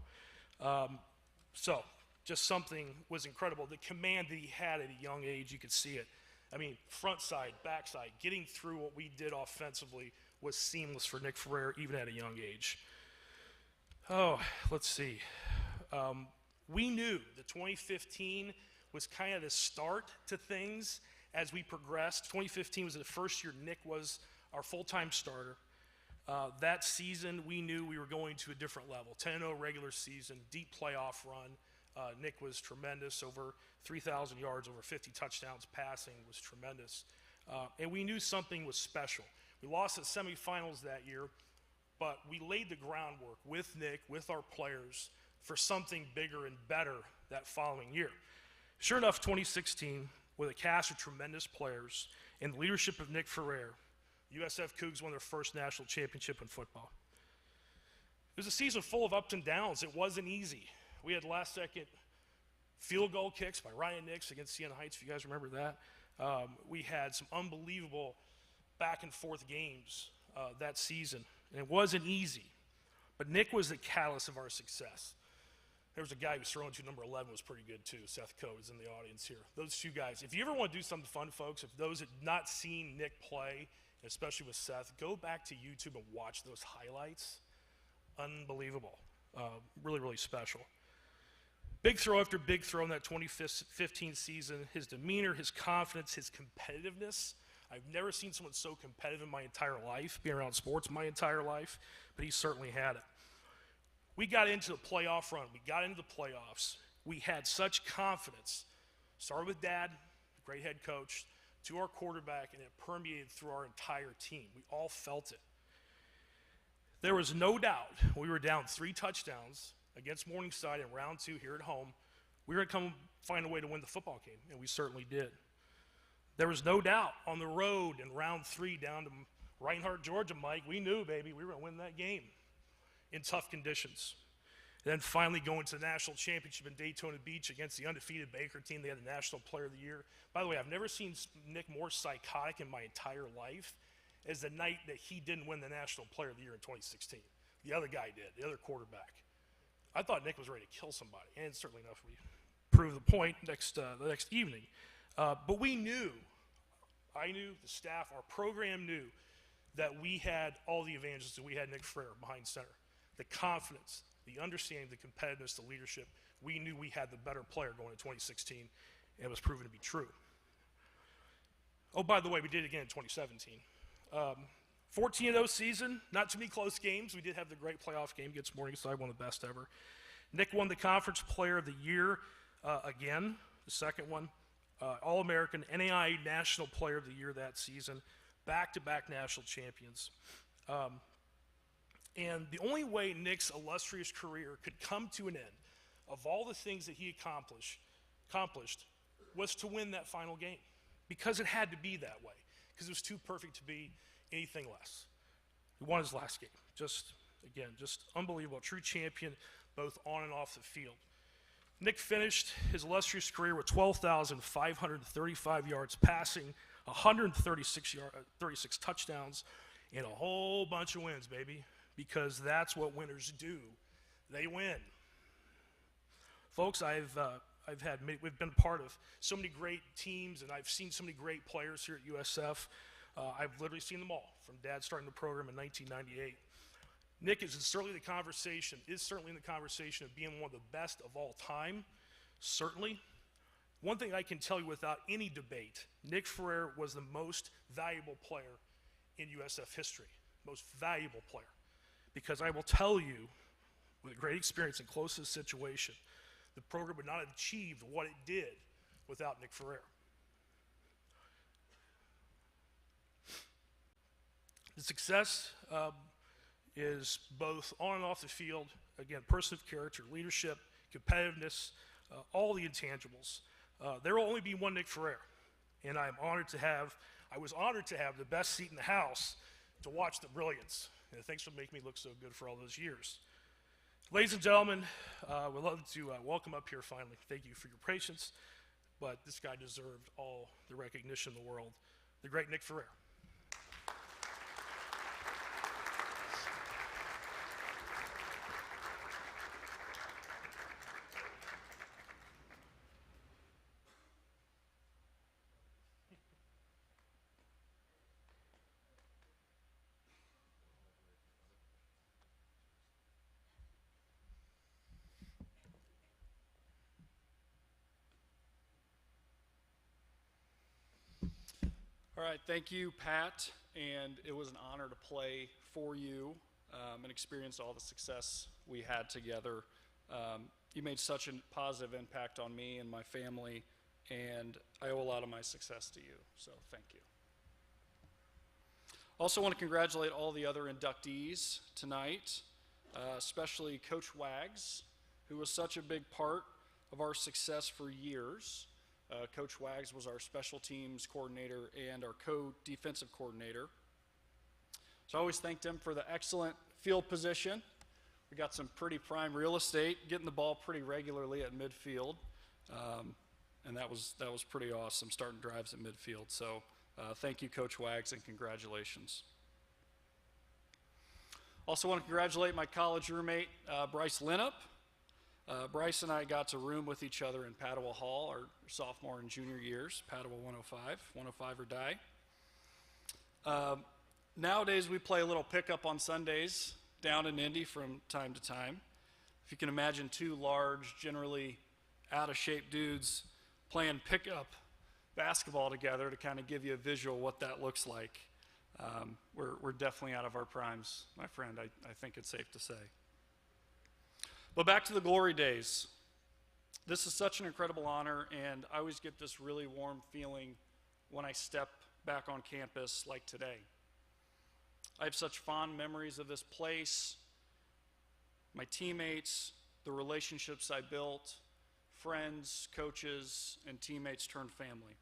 S21: So just something was incredible. The command that he had at a young age, you could see it. I mean, front side, back side, getting through what we did offensively was seamless for Nick Ferrer, even at a young age. Oh, let's see. We knew that 2015 was kind of the start to things as we progressed. 2015 was the first year Nick was our full-time starter. That season, we knew we were going to a different level. 10-0 regular season, deep playoff run. Nick was tremendous, over 3,000 yards, over 50 touchdowns passing, was tremendous. And we knew something was special. We lost at semifinals that year, but we laid the groundwork with Nick, with our players, for something bigger and better that following year. Sure enough, 2016, with a cast of tremendous players and the leadership of Nick Ferrer, USF Cougs won their first national championship in football. It was a season full of ups and downs. It wasn't easy. We had last-second field goal kicks by Ryan Nix against Siena Heights, if you guys remember that. We had some unbelievable back-and-forth games that season, and it wasn't easy. But Nick was the catalyst of our success. There was a guy who was throwing to number 11 was pretty good too. Seth Coe is in the audience here. Those two guys. If you ever want to do something fun, folks, if those that not seen Nick play, especially with Seth, go back to YouTube and watch those highlights. Unbelievable. Really, really special. Big throw after big throw in that 2015 season. His demeanor, his confidence, his competitiveness. I've never seen someone so competitive in my entire life, being around sports my entire life, but he certainly had it. We got into the playoff run. We got into the playoffs. We had such confidence. Started with Dad, great head coach, to our quarterback, and it permeated through our entire team. We all felt it. There was no doubt we were down 3 touchdowns against Morningside in round 2 here at home. We were going to find a way to win the football game, and we certainly did. There was no doubt on the road in round 3 down to Reinhardt, Georgia, Mike, we knew, baby, we were going to win that game in tough conditions. And then finally going to the national championship in Daytona Beach against the undefeated Baker team. They had the National Player of the Year. By the way, I've never seen Nick more psychotic in my entire life as the night that he didn't win the National Player of the Year in 2016. The other guy did, the other quarterback. I thought Nick was ready to kill somebody, and certainly enough, we proved the point the next evening. But we knew, I knew, the staff, our program knew that we had all the advantages, that we had Nick Ferrer behind center. The confidence, the understanding, the competitiveness, the leadership. We knew we had the better player going in 2016, and it was proven to be true. Oh, by the way, we did it again in 2017. 14-0 season, not too many close games. We did have the great playoff game against Morningside, one of the best ever. Nick won the Conference Player of the Year again, the second one. All-American, NAIA National Player of the Year that season, back-to-back national champions. And the only way Nick's illustrious career could come to an end, of all the things that he accomplished, was to win that final game. Because it had to be that way. Because it was too perfect to be anything less. He won his last game. Just unbelievable. True champion, both on and off the field. Nick finished his illustrious career with 12,535 yards passing, 136 touchdowns, and a whole bunch of wins, baby. Because that's what winners do. They win. Folks, we've been part of so many great teams, and I've seen so many great players here at USF. I've literally seen them all, from Dad starting the program in 1998. Nick is certainly in the conversation of being one of the best of all time, certainly. One thing I can tell you without any debate, Nick Ferrer was the most valuable player in USF history, most valuable player. Because I will tell you, with great experience and closest situation, the program would not have achieved what it did without Nick Ferrer. The success is both on and off the field. Again, person of character, leadership, competitiveness, all the intangibles. There will only be one Nick Ferrer, and I was honored to have the best seat in the house to watch the brilliance. And thanks for making me look so good for all those years. Ladies and gentlemen, we'd love to welcome up here finally. Thank you for your patience, but this guy deserved all the recognition in the world. The great Nick Ferrer.
S3: All right, thank you, Pat, and it was an honor to play for you and experience all the success we had together. You made such a positive impact on me and my family, and I owe a lot of my success to you, so thank you. Also want to congratulate all the other inductees tonight, especially Coach Wags, who was such a big part of our success for years. Coach Wags was our special teams coordinator and our co-defensive coordinator. So I always thanked him for the excellent field position. We got some pretty prime real estate, getting the ball pretty regularly at midfield. And that was pretty awesome, starting drives at midfield. So thank you, Coach Wags, and congratulations. Also want to congratulate my college roommate, Bryce Linnup. Bryce and I got to room with each other in Padua Hall our sophomore and junior years, Padua 105 or die. Nowadays we play a little pickup on Sundays down in Indy from time to time. If you can imagine two large, generally out-of-shape dudes playing pickup basketball together to kind of give you a visual what that looks like. We're definitely out of our primes, my friend, I think it's safe to say. But back to the glory days. This is such an incredible honor, and I always get this really warm feeling when I step back on campus like today. I have such fond memories of this place, my teammates, the relationships I built, friends, coaches, and teammates turned family.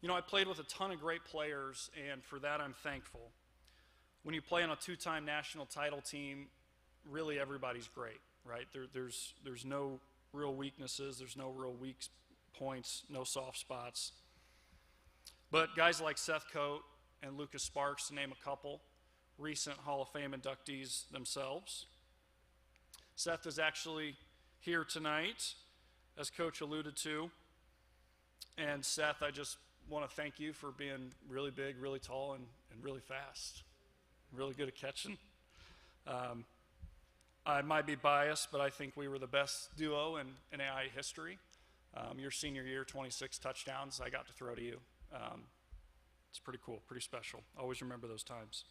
S3: You know, I played with a ton of great players, and for that I'm thankful. When you play on a two-time national title team, really everybody's great, right? There's no real weaknesses, there's no real weak points, no soft spots. But guys like Seth Coate and Lucas Sparks, to name a couple, recent Hall of Fame inductees themselves. Seth is actually here tonight, as Coach alluded to. And Seth, I just want to thank you for being really big, really tall, and really fast. Really good at catching. I might be biased, but I think we were the best duo in AI history. Your senior year, 26 touchdowns I got to throw to you. It's pretty cool, pretty special. Always remember those times.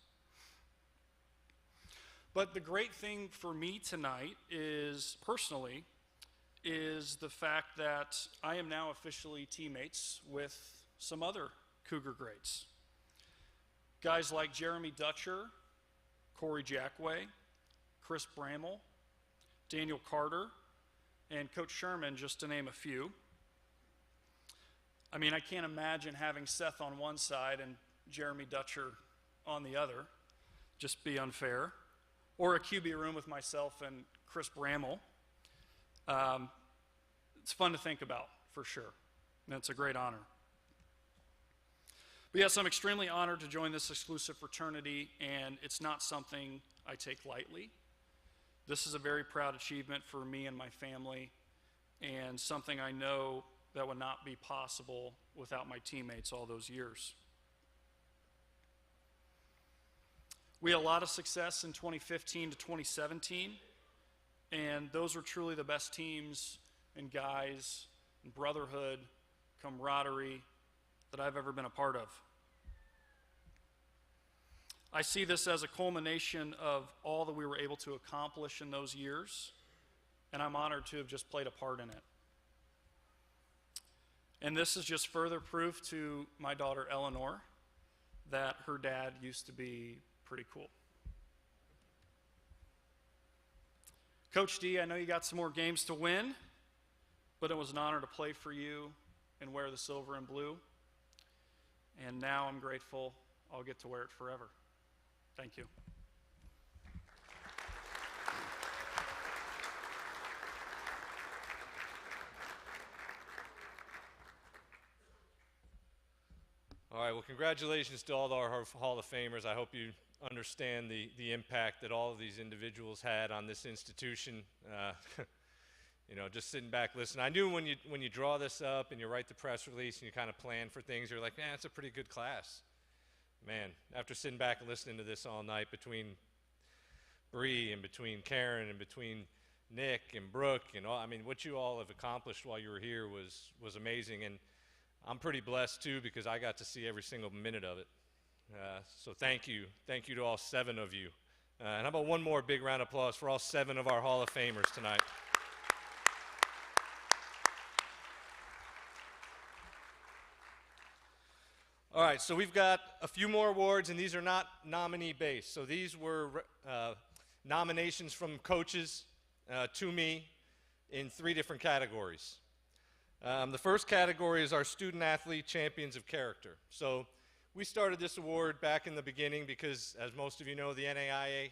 S3: But the great thing for me tonight is, personally, is the fact that I am now officially teammates with some other Cougar greats. Guys like Jeremy Dutcher, Corey Jackway, Chris Bramall, Daniel Carter, and Coach Sherman, just to name a few. I mean, I can't imagine having Seth on one side and Jeremy Dutcher on the other. Just be unfair. Or a QB room with myself and Chris Bramall. It's fun to think about, for sure. And it's a great honor. But yes, I'm extremely honored to join this exclusive fraternity, and it's not something I take lightly. This is a very proud achievement for me and my family, and something I know that would not be possible without my teammates all those years. We had a lot of success in 2015 to 2017, and those were truly the best teams and guys and brotherhood, camaraderie that I've ever been a part of. I see this as a culmination of all that we were able to accomplish in those years, and I'm honored to have just played a part in it. And this is just further proof to my daughter Eleanor that her dad used to be pretty cool. Coach D, I know you got some more games to win, but it was an honor to play for you and wear the silver and blue. And now I'm grateful I'll get to wear it forever. Thank you.
S1: All right, well, congratulations to all our Hall of Famers. I hope you understand the impact that all of these individuals had on this institution. You know, just sitting back listening. I knew when you draw this up and you write the press release and you kind of plan for things, you're like, man, it's a pretty good class. Man, after sitting back and listening to this all night between Bree and between Karen and between Nick and Brooke and all, I mean, what you all have accomplished while you were here was amazing. And I'm pretty blessed too because I got to see every single minute of it. So thank you to all 7 of you. And how about one more big round of applause for all 7 of our Hall of Famers tonight. All right, so we've got a few more awards, and these are not nominee-based. So these were nominations from coaches to me in 3 different categories. The first category is our student-athlete champions of character. So we started this award back in the beginning because, as most of you know, the NAIA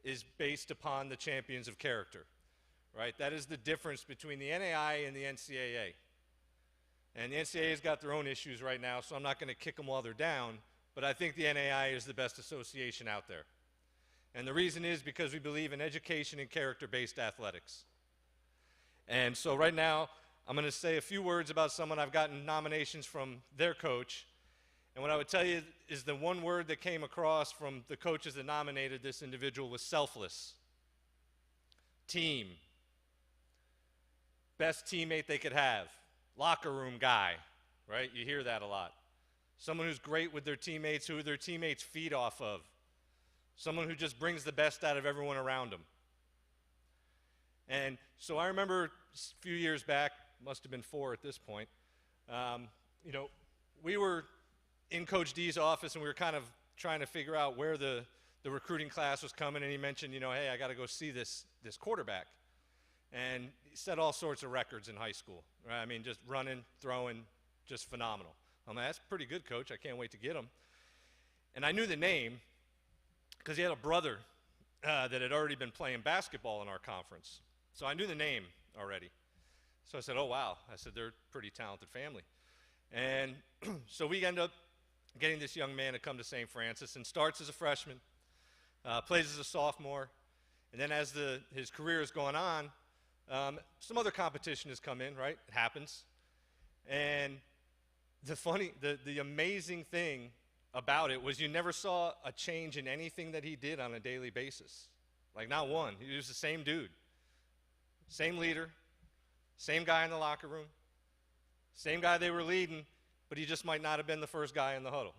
S1: is based upon the champions of character, right? That is the difference between the NAIA and the NCAA. And the NCAA's got their own issues right now, so I'm not going to kick them while they're down, but I think the NAIA is the best association out there. And the reason is because we believe in education and character-based athletics. And so right now, I'm going to say a few words about someone I've gotten nominations from their coach. And what I would tell you is the one word that came across from the coaches that nominated this individual was selfless. Team. Best teammate they could have. Locker room guy, right? You hear that a lot. Someone who's great with their teammates, who their teammates feed off of. Someone who just brings the best out of everyone around them. And so I remember a few years back, must have been 4 at this point, you know, we were in Coach D's office and we were kind of trying to figure out where the recruiting class was coming, and he mentioned, you know, hey, I got to go see this quarterback. And he set all sorts of records in high school, right? I mean, just running, throwing, just phenomenal. I'm like, that's pretty good, Coach. I can't wait to get him. And I knew the name because he had a brother that had already been playing basketball in our conference. So I knew the name already. So I said, oh, wow. I said, they're a pretty talented family. And so we end up getting this young man to come to St. Francis and starts as a freshman, plays as a sophomore, and then as his career is going on, some other competition has come in, right? It happens. And the amazing thing about it was you never saw a change in anything that he did on a daily basis. Like, not one. He was the same dude. Same leader. Same guy in the locker room. Same guy they were leading, but he just might not have been the first guy in the huddle.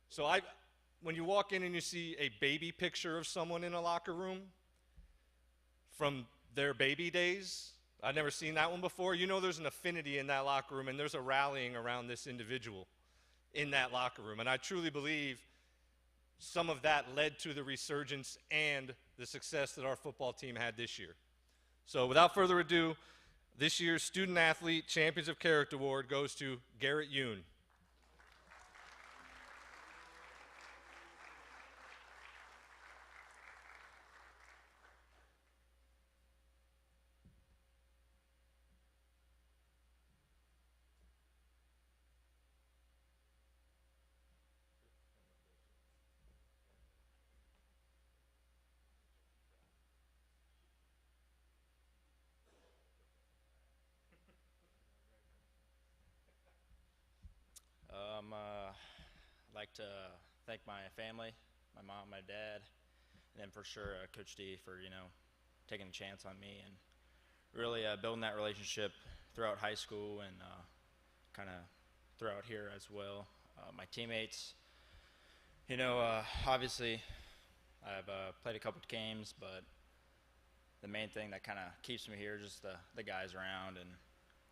S1: So when you walk in and you see a baby picture of someone in a locker room from their baby days, I've never seen that one before. You know there's an affinity in that locker room, and there's a rallying around this individual in that locker room. And I truly believe some of that led to the resurgence and the success that our football team had this year. So without further ado, this year's Student Athlete Champions of Character Award goes to Garrett Yoon.
S4: I'd like to thank my family, my mom, my dad, and then for sure Coach D for, you know, taking a chance on me and really building that relationship throughout high school and kind of throughout here as well. My teammates, you know, obviously I've played a couple of games, but the main thing that kind of keeps me here is just the guys around and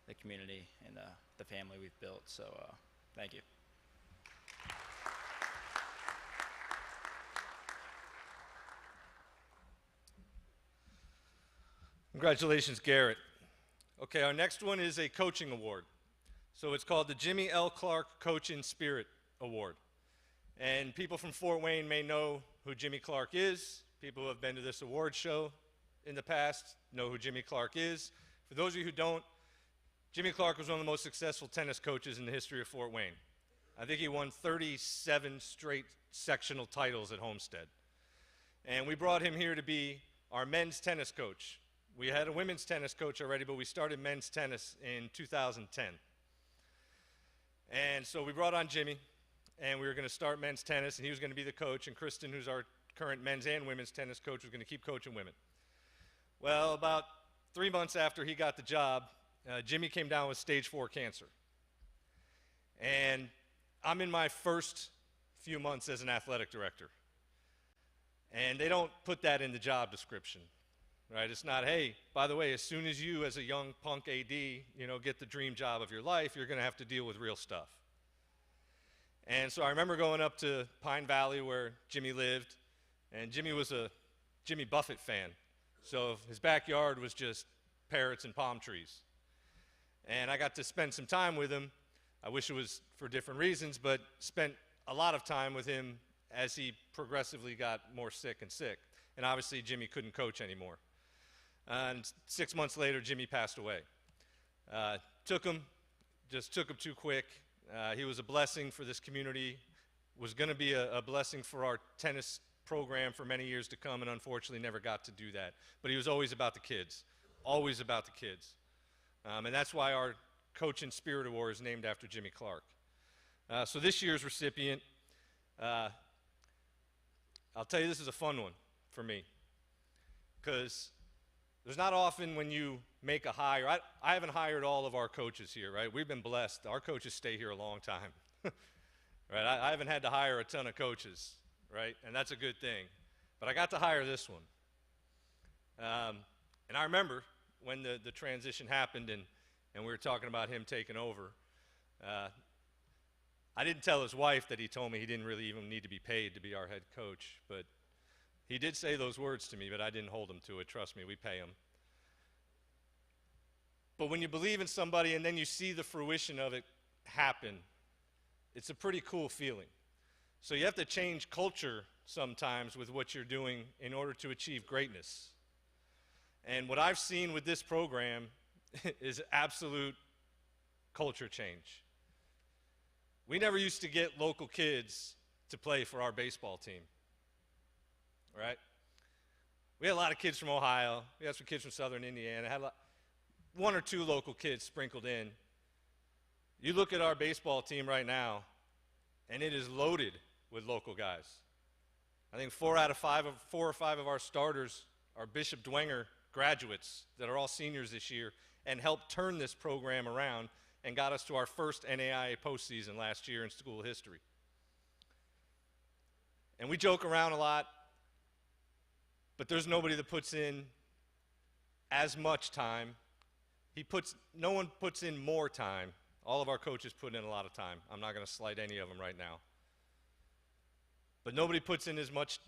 S4: the community and the family we've built. So thank you.
S1: Congratulations, Garrett. Okay, our next one is a coaching award. So it's called the Jimmy L. Clark Coach in Spirit Award. And people from Fort Wayne may know who Jimmy Clark is. People who have been to this award show in the past know who Jimmy Clark is. For those of you who don't, Jimmy Clark was one of the most successful tennis coaches in the history of Fort Wayne. I think he won 37 straight sectional titles at Homestead. And we brought him here to be our men's tennis coach. We had a women's tennis coach already, but we started men's tennis in 2010. And so we brought on Jimmy, and we were going to start men's tennis, and he was going to be the coach, and Kristen, who's our current men's and women's tennis coach, was going to keep coaching women. Well, about 3 months after he got the job, Jimmy came down with stage 4 cancer. And I'm in my first few months as an athletic director. And they don't put that in the job description. Right? It's not, hey, by the way, as soon as you, as a young punk AD, you know, get the dream job of your life, you're going to have to deal with real stuff. And so I remember going up to Pine Valley where Jimmy lived, and Jimmy was a Jimmy Buffett fan. So his backyard was just parrots and palm trees. And I got to spend some time with him. I wish it was for different reasons, but spent a lot of time with him as he progressively got more sick and sick. And obviously Jimmy couldn't coach anymore. And 6 months later, Jimmy passed away. Took him too quick. He was a blessing for this community, was going to be a blessing for our tennis program for many years to come, and unfortunately never got to do that. But he was always about the kids, always about the kids. And that's why our Coach in Spirit Award is named after Jimmy Clark. So this year's recipient, I'll tell you, this is a fun one for me, because there's not often when you make a hire. I haven't hired all of our coaches here, right? We've been blessed. Our coaches stay here a long time, right? I haven't had to hire a ton of coaches, right? And that's a good thing. But I got to hire this one. And I remember when the transition happened and we were talking about him taking over. I didn't tell his wife that he told me he didn't really even need to be paid to be our head coach, but he did say those words to me, but I didn't hold him to it. Trust me, we pay him. But when you believe in somebody and then you see the fruition of it happen, it's a pretty cool feeling. So you have to change culture sometimes with what you're doing in order to achieve greatness. And what I've seen with this program is absolute culture change. We never used to get local kids to play for our baseball team, right? We had a lot of kids from Ohio. We had some kids from Southern Indiana. Had one or two local kids sprinkled in. You look at our baseball team right now, and it is loaded with local guys. I think 4 or 5 of our starters are Bishop Dwenger graduates that are all seniors this year and helped turn this program around and got us to our first NAIA postseason last year in school history. And we joke around a lot, but there's nobody that puts in as much time. No one puts in more time. All of our coaches put in a lot of time. I'm not going to slight any of them right now. But nobody puts in as much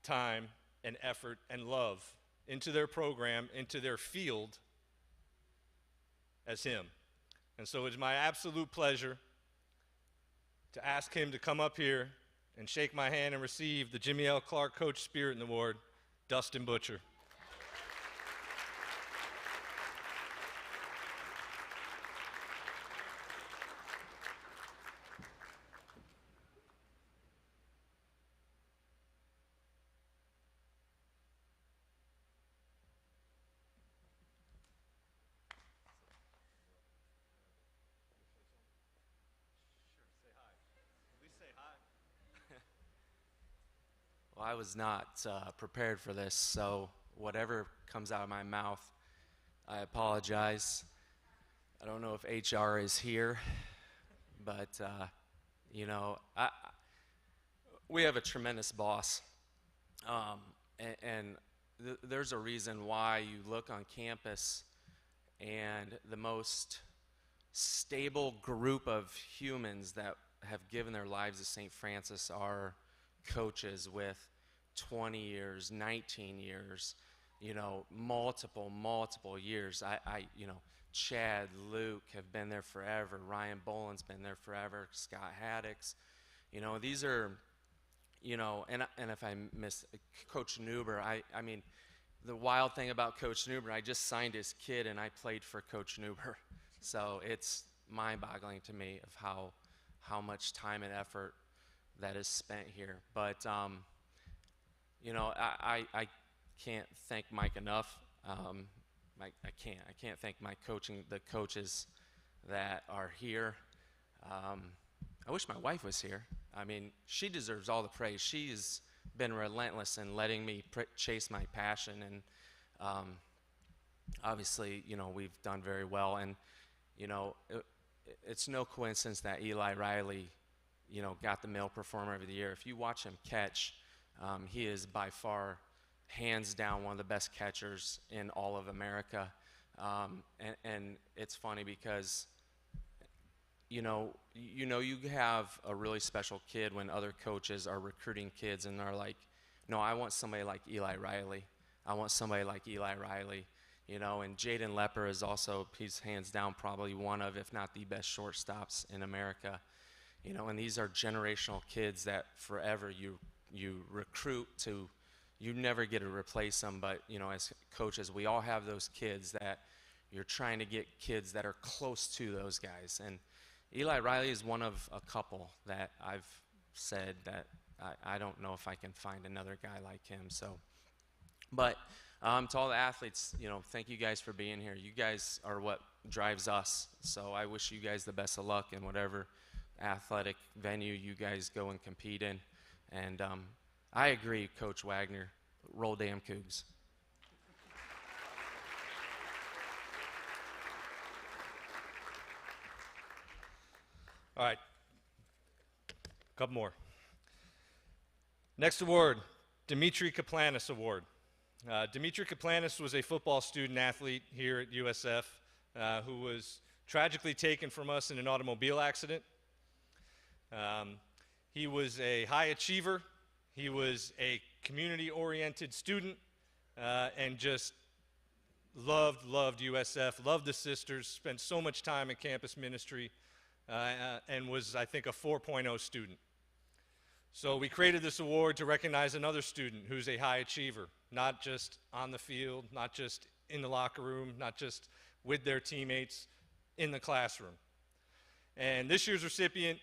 S1: time and effort and love into their program, into their field, as him. And so it's my absolute pleasure to ask him to come up here and shake my hand and receive the Jimmy L. Clark Coach Spirit Award, Dustin Butcher.
S5: Well, I was not prepared for this, so whatever comes out of my mouth, I apologize. I don't know if HR is here, but we have a tremendous boss, and there's a reason why you look on campus and the most stable group of humans that have given their lives to St. Francis are coaches with 20 years, 19 years, multiple years. Chad, Luke have been there forever. Ryan Boland's been there forever. Scott Haddix. These are, and if I miss Coach Neuber, I mean, the wild thing about Coach Neuber, I just signed his kid and I played for Coach Neuber. So it's mind-boggling to me of how much time and effort that is spent here. But, I can't thank Mike enough. I can't thank the coaches that are here. I wish my wife was here. I mean, she deserves all the praise. She's been relentless in letting me chase my passion, and obviously, we've done very well. And, it's no coincidence that Eli Riley, got the male performer of the year. If you watch him catch, he is by far, hands down, one of the best catchers in all of America. And it's funny because you have a really special kid when other coaches are recruiting kids and they're like, no, I want somebody like Eli Riley. I want somebody like Eli Riley. And Jaden Lepper is also, he's hands down probably one of, if not the best shortstops in America. And these are generational kids that forever you recruit to, you never get to replace them, but, as coaches, we all have those kids that you're trying to get kids that are close to those guys. And Eli Riley is one of a couple that I've said that I don't know if I can find another guy like him. So, but to all the athletes, thank you guys for being here. You guys are what drives us. So I wish you guys the best of luck in whatever athletic venue you guys go and compete in. And I agree, Coach Wagner. Roll damn Cougs.
S1: All right, a couple more. Next award, Dimitri Kaplanis Award. Dimitri Kaplanis was a football student athlete here at USF who was tragically taken from us in an automobile accident. He was a high achiever. He was a community-oriented student and just loved USF, loved the sisters, spent so much time in campus ministry, and was, I think, a 4.0 student. So we created this award to recognize another student who's a high achiever, not just on the field, not just in the locker room, not just with their teammates, in the classroom. And this year's recipient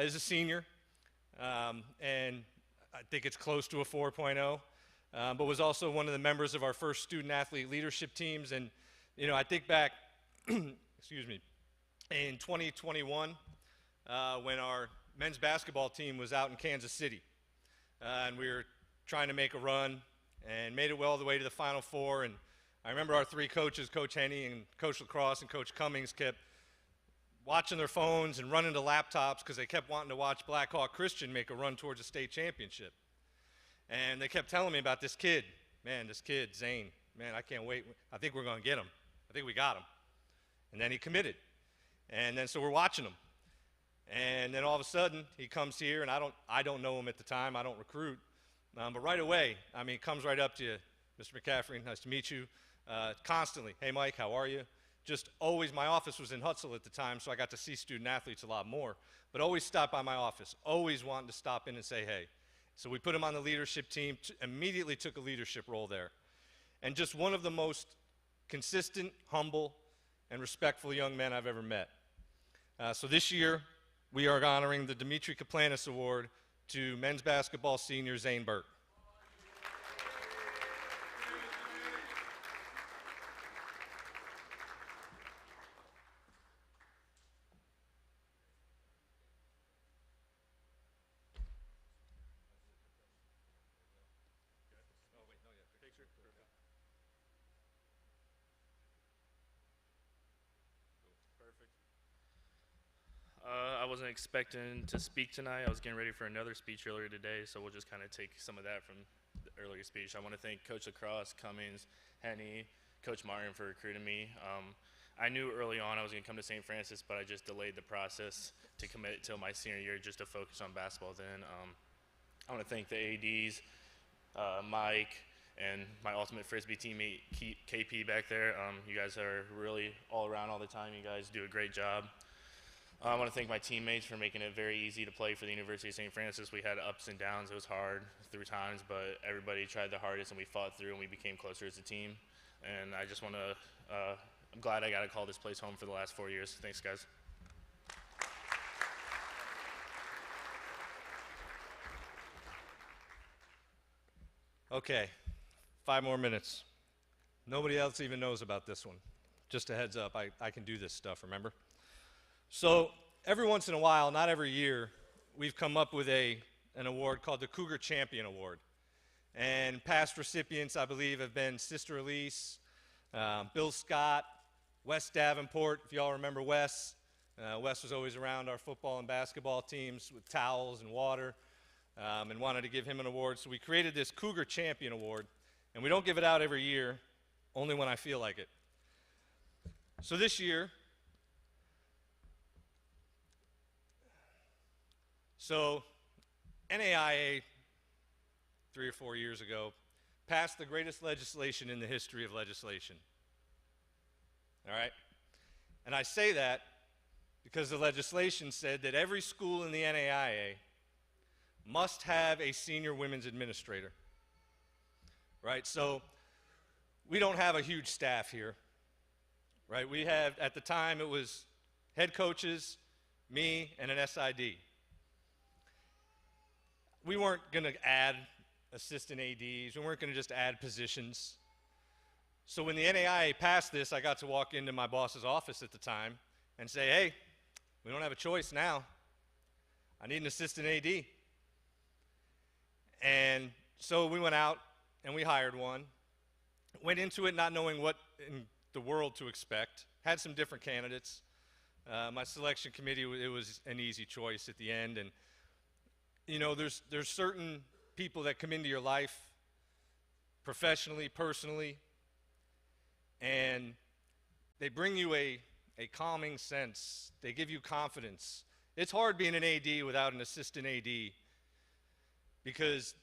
S1: is a senior, and I think it's close to a 4.0, but was also one of the members of our first student-athlete leadership teams. And, I think back, excuse me, in 2021, when our men's basketball team was out in Kansas City, and we were trying to make a run and made it all the way to the Final Four. And I remember our three coaches, Coach Henney and Coach Lacrosse and Coach Cummings, kept watching their phones and running to laptops because they kept wanting to watch Black Hawk Christian make a run towards a state championship. And they kept telling me about this kid. Man, this kid, Zane, man, I can't wait. I think we're going to get him. I think we got him. And then he committed. And then so we're watching him. And then all of a sudden, he comes here, and I don't know him at the time. I don't recruit. But right away, he comes right up to you, Mr. McCaffrey, nice to meet you, constantly. Hey, Mike, how are you? Just always, my office was in Hutzel at the time, so I got to see student athletes a lot more. But always stop by my office, always wanting to stop in and say hey. So we put him on the leadership team, immediately took a leadership role there. And just one of the most consistent, humble, and respectful young men I've ever met. So this year, we are honoring the Dimitri Kaplanis Award to men's basketball senior Zane Burke.
S6: I wasn't expecting to speak tonight. I was getting ready for another speech earlier today, so we'll just kind of take some of that from the earlier speech. I want to thank Coach Lacrosse, Cummings, Henney, Coach Martin for recruiting me. I knew early on I was going to come to St. Francis, but I just delayed the process to commit till my senior year just to focus on basketball then. I want to thank the ADs, Mike, and my ultimate Frisbee teammate, KP, back there. You guys are really all around all the time. You guys do a great job. I want to thank my teammates for making it very easy to play for the University of St. Francis. We had ups and downs. It was hard through times, but everybody tried the hardest, and we fought through, and we became closer as a team. And I just want to, I'm glad I got to call this place home for the last 4 years. Thanks, guys.
S1: Okay, 5 more minutes. Nobody else even knows about this one. Just a heads up, I can do this stuff, remember? So every once in a while, not every year, we've come up with an award called the Cougar Champion Award. And past recipients, I believe, have been Sister Elise, Bill Scott, Wes Davenport, if y'all remember Wes. Wes was always around our football and basketball teams with towels and water, and wanted to give him an award. So we created this Cougar Champion Award, and we don't give it out every year, only when I feel like it. So this year, So NAIA, 3 or 4 years ago, passed the greatest legislation in the history of legislation. All right? And I say that because the legislation said that every school in the NAIA must have a senior women's administrator. Right? So we don't have a huge staff here. Right? We have, at the time, it was head coaches, me, and an SID. We weren't going to add assistant ADs. We weren't going to just add positions. So when the NAIA passed this, I got to walk into my boss's office at the time and say, hey, we don't have a choice now. I need an assistant AD. And so we went out and we hired one. Went into it not knowing what in the world to expect. Had some different candidates. My selection committee, it was an easy choice at the end. And, you know, there's certain people that come into your life, professionally, personally, and they bring you a calming sense. They give you confidence. It's hard being an AD without an assistant AD because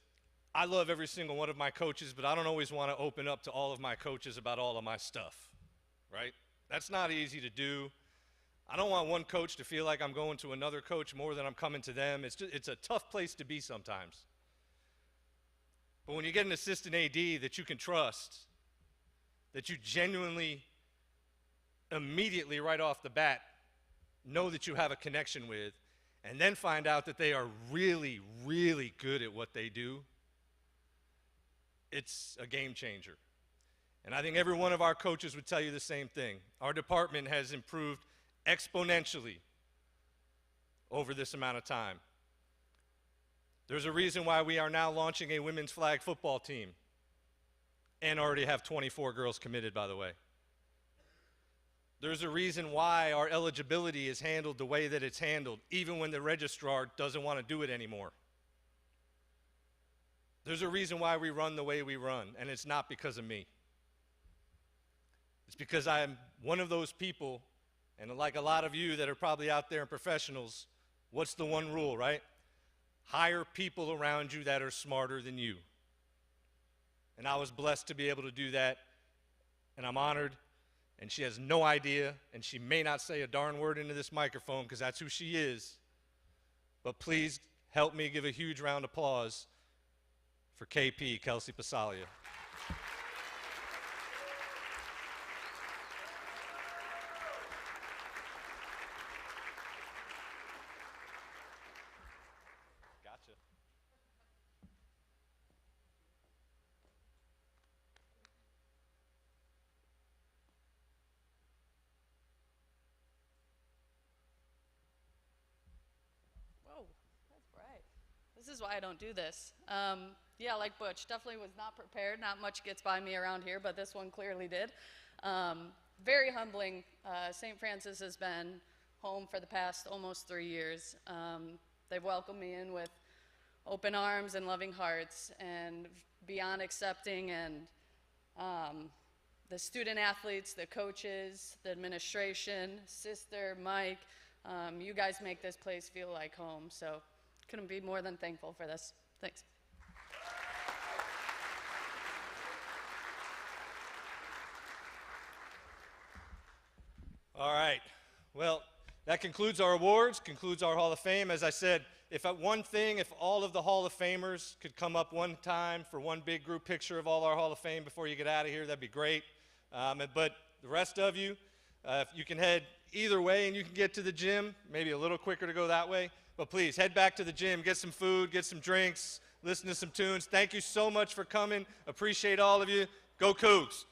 S1: I love every single one of my coaches, but I don't always want to open up to all of my coaches about all of my stuff, right? That's not easy to do. I don't want one coach to feel like I'm going to another coach more than I'm coming to them. It's a tough place to be sometimes. But when you get an assistant AD that you can trust, that you genuinely, immediately right off the bat, know that you have a connection with, and then find out that they are really, really good at what they do, it's a game changer. And I think every one of our coaches would tell you the same thing. Our department has improved exponentially over this amount of time. There's a reason why we are now launching a women's flag football team and already have 24 girls committed, by the way. There's a reason why our eligibility is handled the way that it's handled, even when the registrar doesn't want to do it anymore. There's a reason why we run the way we run, and it's not because of me. It's because I'm one of those people, and like a lot of you that are probably out there in professionals, what's the one rule, right? Hire people around you that are smarter than you. And I was blessed to be able to do that, and I'm honored. And she has no idea, and she may not say a darn word into this microphone because that's who she is. But please help me give a huge round of applause for KP, Kelsey Pasalia. Gotcha.
S7: Whoa, that's bright. This is why I don't do this. Yeah, like Butch, definitely was not prepared. Not much gets by me around here, but this one clearly did. Very humbling. St. Francis has been home for the past almost 3 years. They've welcomed me in with open arms and loving hearts, and beyond accepting, and the student athletes, the coaches, the administration, Sister, Mike, you guys make this place feel like home, so couldn't be more than thankful for this. Thanks.
S1: All right. Well, that concludes our awards, concludes our Hall of Fame. As I said, if all of the Hall of Famers could come up one time for one big group picture of all our Hall of Fame before you get out of here, that'd be great. But the rest of you, if you can head either way and you can get to the gym, maybe a little quicker to go that way. But please, head back to the gym, get some food, get some drinks, listen to some tunes. Thank you so much for coming. Appreciate all of you. Go Cougs.